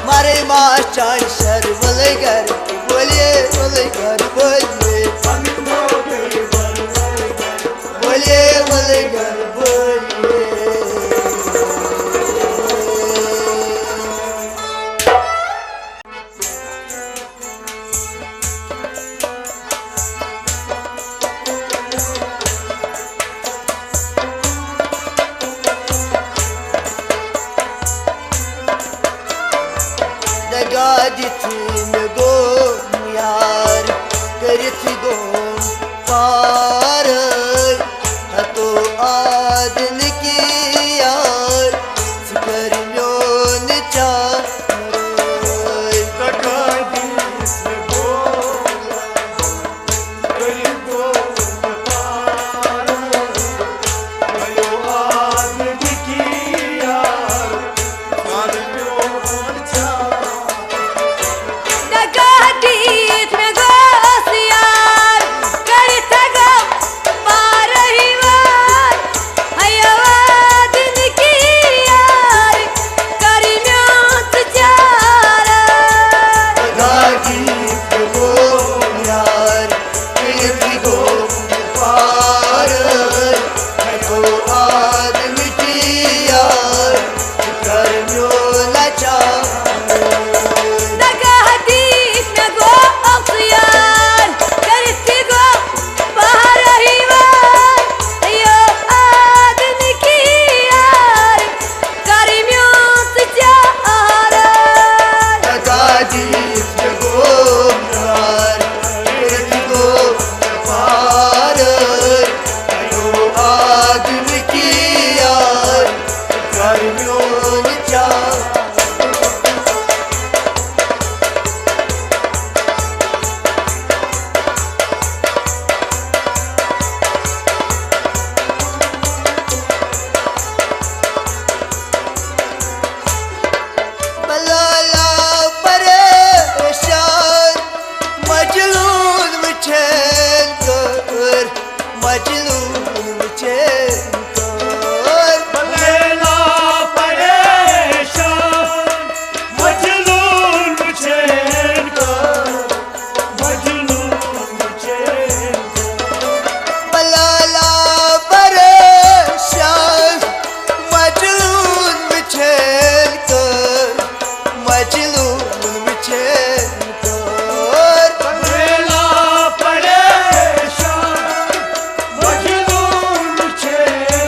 [SPEAKER 1] मारे मां चांद शर बोलेगा बोले बोलेगा बोले बोले बोलेगा बोले दगा दिथी में गो यार करती गो पार हतो आदन की यार फिकर म्योन चार
[SPEAKER 2] दगादीत में गोसियार करत गो पारही वार हयवाद की यार करी म्योत चार
[SPEAKER 1] गागी गो यार करती गो पार हतो आदन की यार फिकर म्योन चार
[SPEAKER 2] दगादीत में गोसियार करत गो पारही वार हयवाद की यार करी म्योत चार
[SPEAKER 1] गाजी गो यार करती गो पार हतो आदन की यार फिकर म्योन चार बलाला परेशान मजलून मुझेन कर मजलून मुझेन कर
[SPEAKER 5] बलेला परेशान मजलून मुझेन कर मजलून मुझेन
[SPEAKER 1] बलाला परेशान मजलून मुझेन कर मजलून मुझेन कर
[SPEAKER 5] बलेला परेशान मजलून मुझेन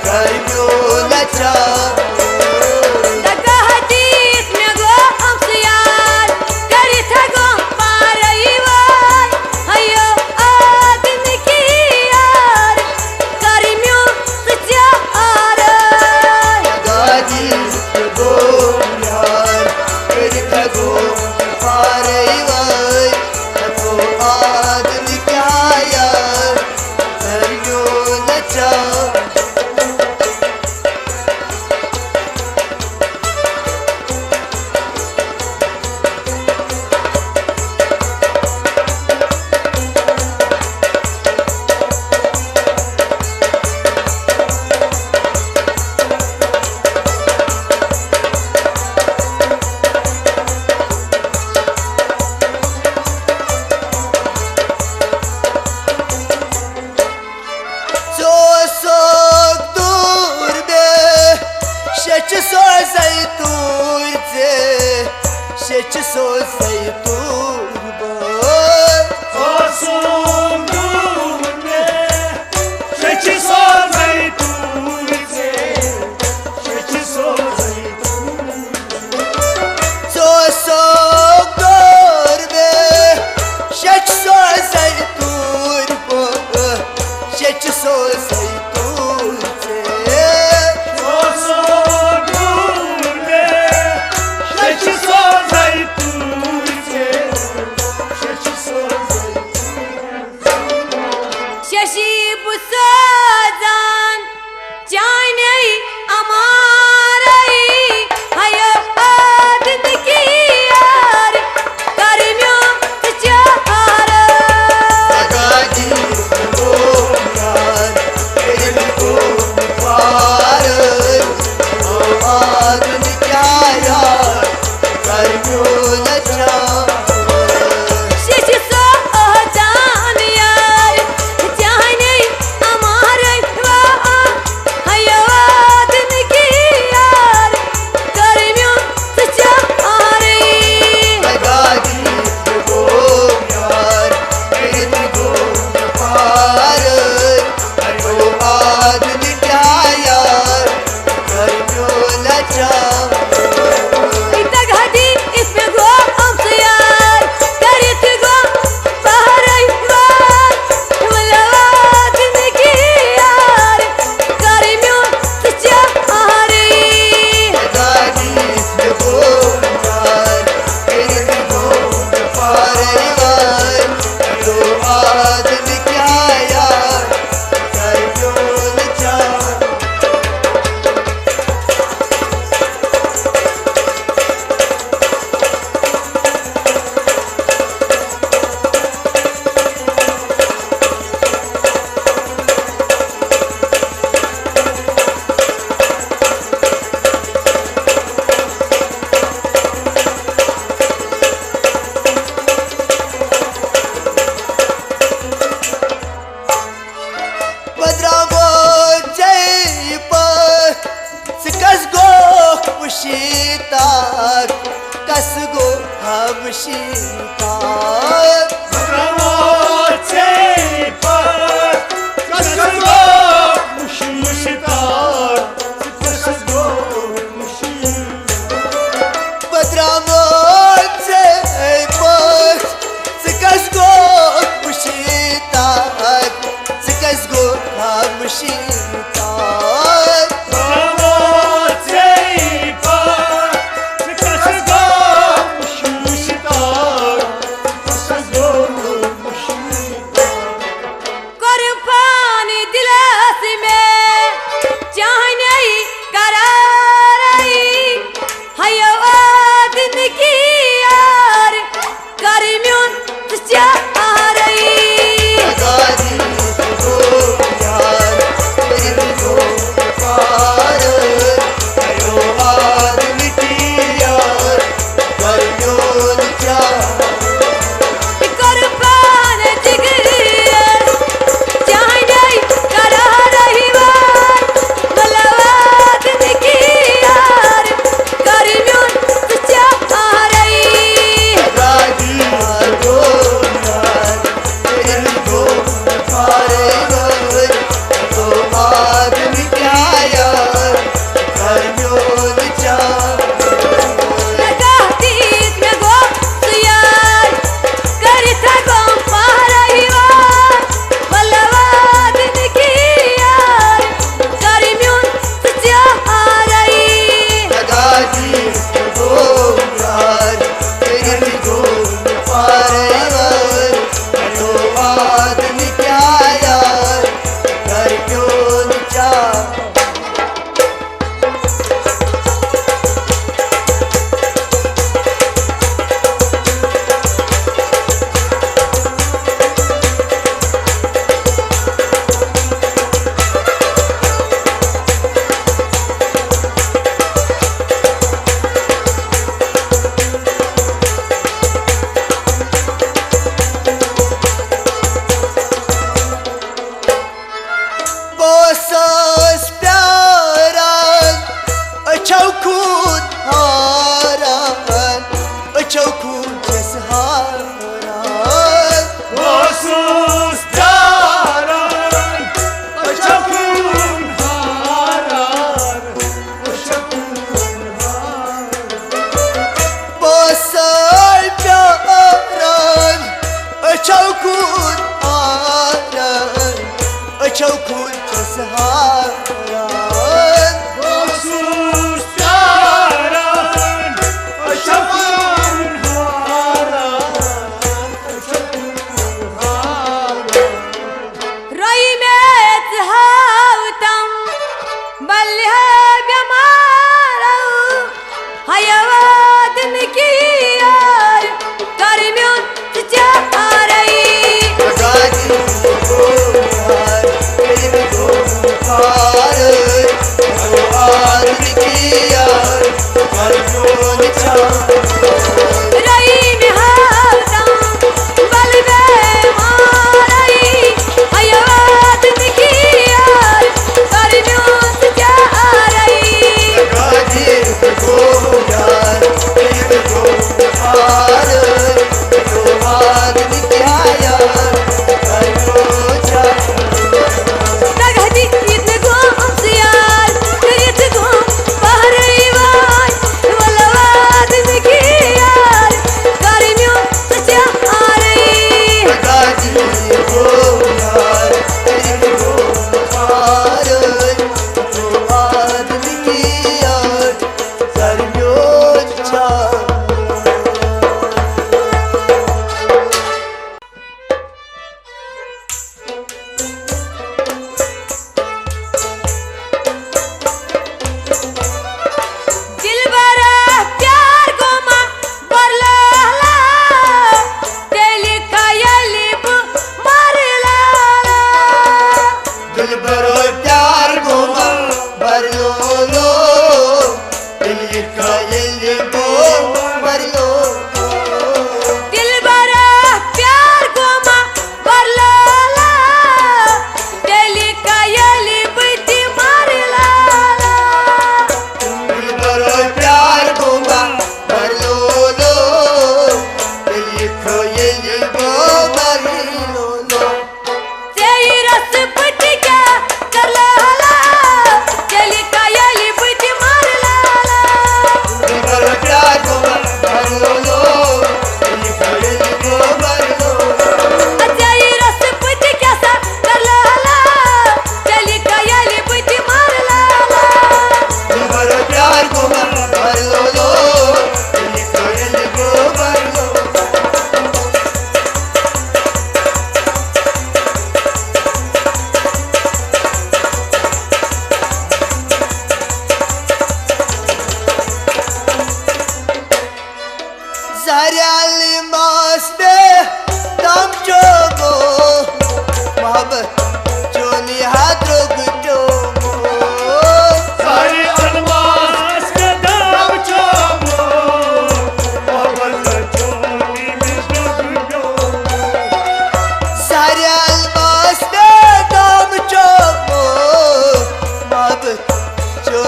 [SPEAKER 1] Karmio lacha
[SPEAKER 2] Daga hadis me go amsiyar Kari thago parai vai Hayo admi ki yar Karmio sachar
[SPEAKER 1] Gadi go yar Kari go parai vai Ko aadmi kya yar Karmio lacha
[SPEAKER 5] Let's go.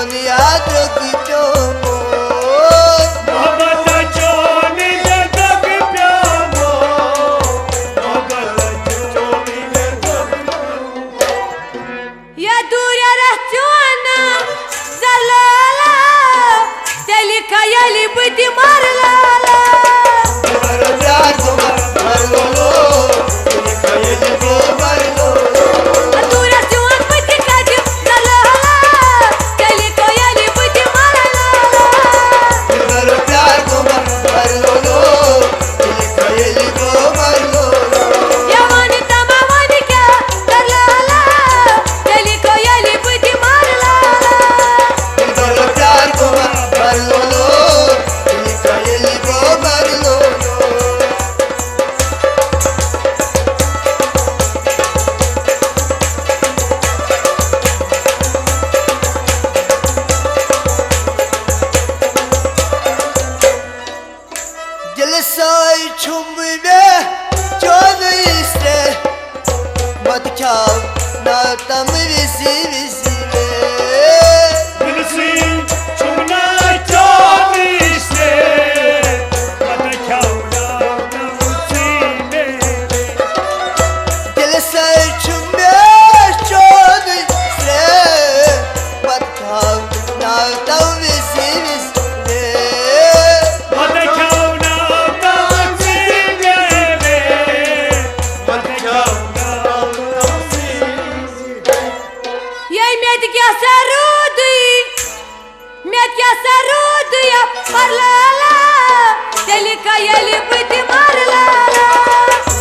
[SPEAKER 1] दुनिया द्रवितो
[SPEAKER 5] मोहब्बत चोनी दे दग प्यामो मोहब्बत चोनी दे दग
[SPEAKER 2] या दूर रहचोना zalala teli kayali budi marlala
[SPEAKER 1] तुम्हारा प्यार को मर लो ये ख्याल को मर लो
[SPEAKER 2] दूर रहचोना budi kaji zalala teli kayali budi marlala
[SPEAKER 1] तुम्हारा प्यार को मर लो ये ख्याल को मर लो
[SPEAKER 2] yawani tamawani kya zalala teli kayali budi marlala
[SPEAKER 1] तुम्हारा प्यार को मर लो ये ख्याल को मर लो दिल साई छुम में चोन इस्ते मत खाओ ना तम विसी विसी में
[SPEAKER 5] दिलसी चुमना चोनी से मत खाओ ना मुझसे मेरे
[SPEAKER 1] दिल साई छुम में चोन इस्ते मत खाओ ना तम विसी विसी में
[SPEAKER 5] मत खाओ ना मुझसे मेरे मत खाओ ना मुझसे
[SPEAKER 2] Yay med kya sarudi ya parlala teli kayali budi marlala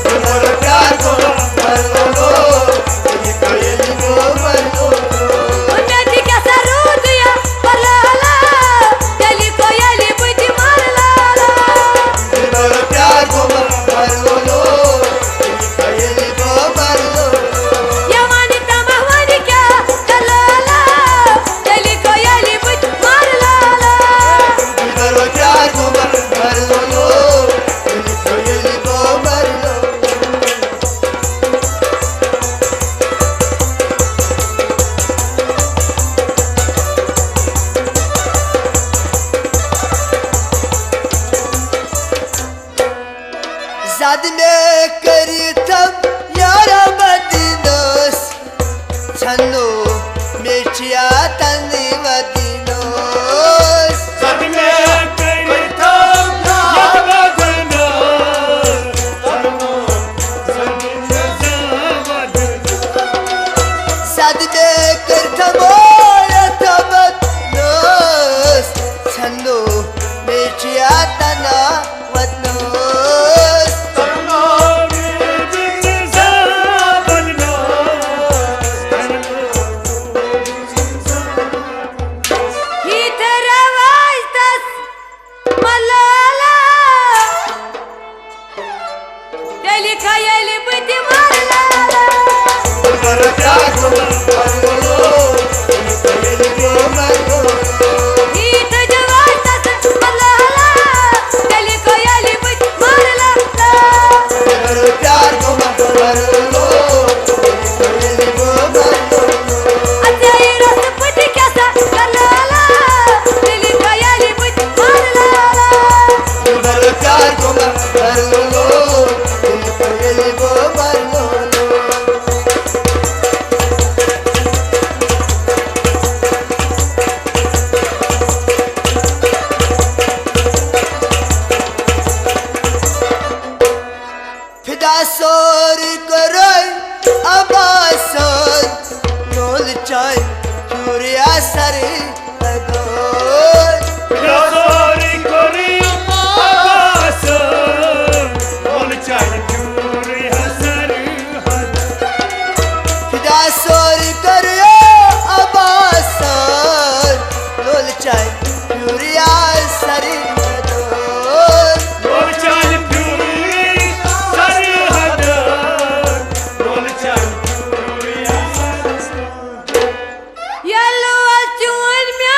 [SPEAKER 1] तुम्हारा प्यार को मर लो ये ख्याल को मर लो
[SPEAKER 2] med kya sarudi ya parlala teli kayali budi marlala
[SPEAKER 1] तुम्हारा प्यार को मर लो ये ख्याल को मर लो
[SPEAKER 2] yawani tamawani kya zalala teli kayali budi marlala
[SPEAKER 1] तुम्हारा प्यार को मर लो ये ख्याल को मर लो ज़ाद में करी तब यारा मदीनोस छन्नो मिर्चिया तनी मदीनोस
[SPEAKER 5] सद में कई थम यावदना तरनो सद जावदना
[SPEAKER 1] ज़ाद में कर थमो यतमदनोस छन्नो मिर्चिया तना वदनोस
[SPEAKER 5] तरनो जिन जावदना
[SPEAKER 2] Hitravaitas malala teli kayali budi marlala
[SPEAKER 1] तुम्हारा प्यार को मर लो ये ख्याल को मर लो
[SPEAKER 2] Hitravaitas malala teli kayali budi marlala
[SPEAKER 1] तुम्हारा प्यार को मर लो ये ख्याल को मर लो
[SPEAKER 2] Atei ras budi kasa malala teli kayali budi marlala
[SPEAKER 1] तुम्हारा प्यार को मर लो ये ख्याल को मर लो फिदा सोर करई अबासन नोल चाय चूरिया सरी अदोर
[SPEAKER 5] राजोरी कोरी आकाश बोल चल चूरी हसर हद
[SPEAKER 1] फिदा सोर करई अबासन नोल चाय चूरिया सरी अदोर
[SPEAKER 5] बोल चल चूरी सर हद बोल चल चूरी हसर
[SPEAKER 2] Yallo achun me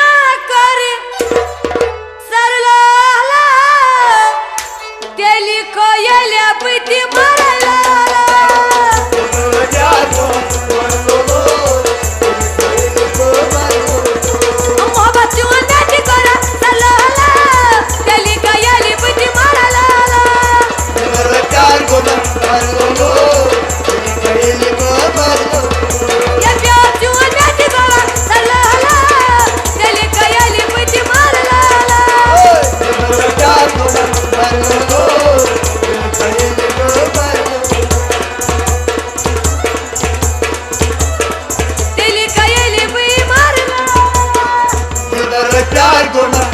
[SPEAKER 1] गुना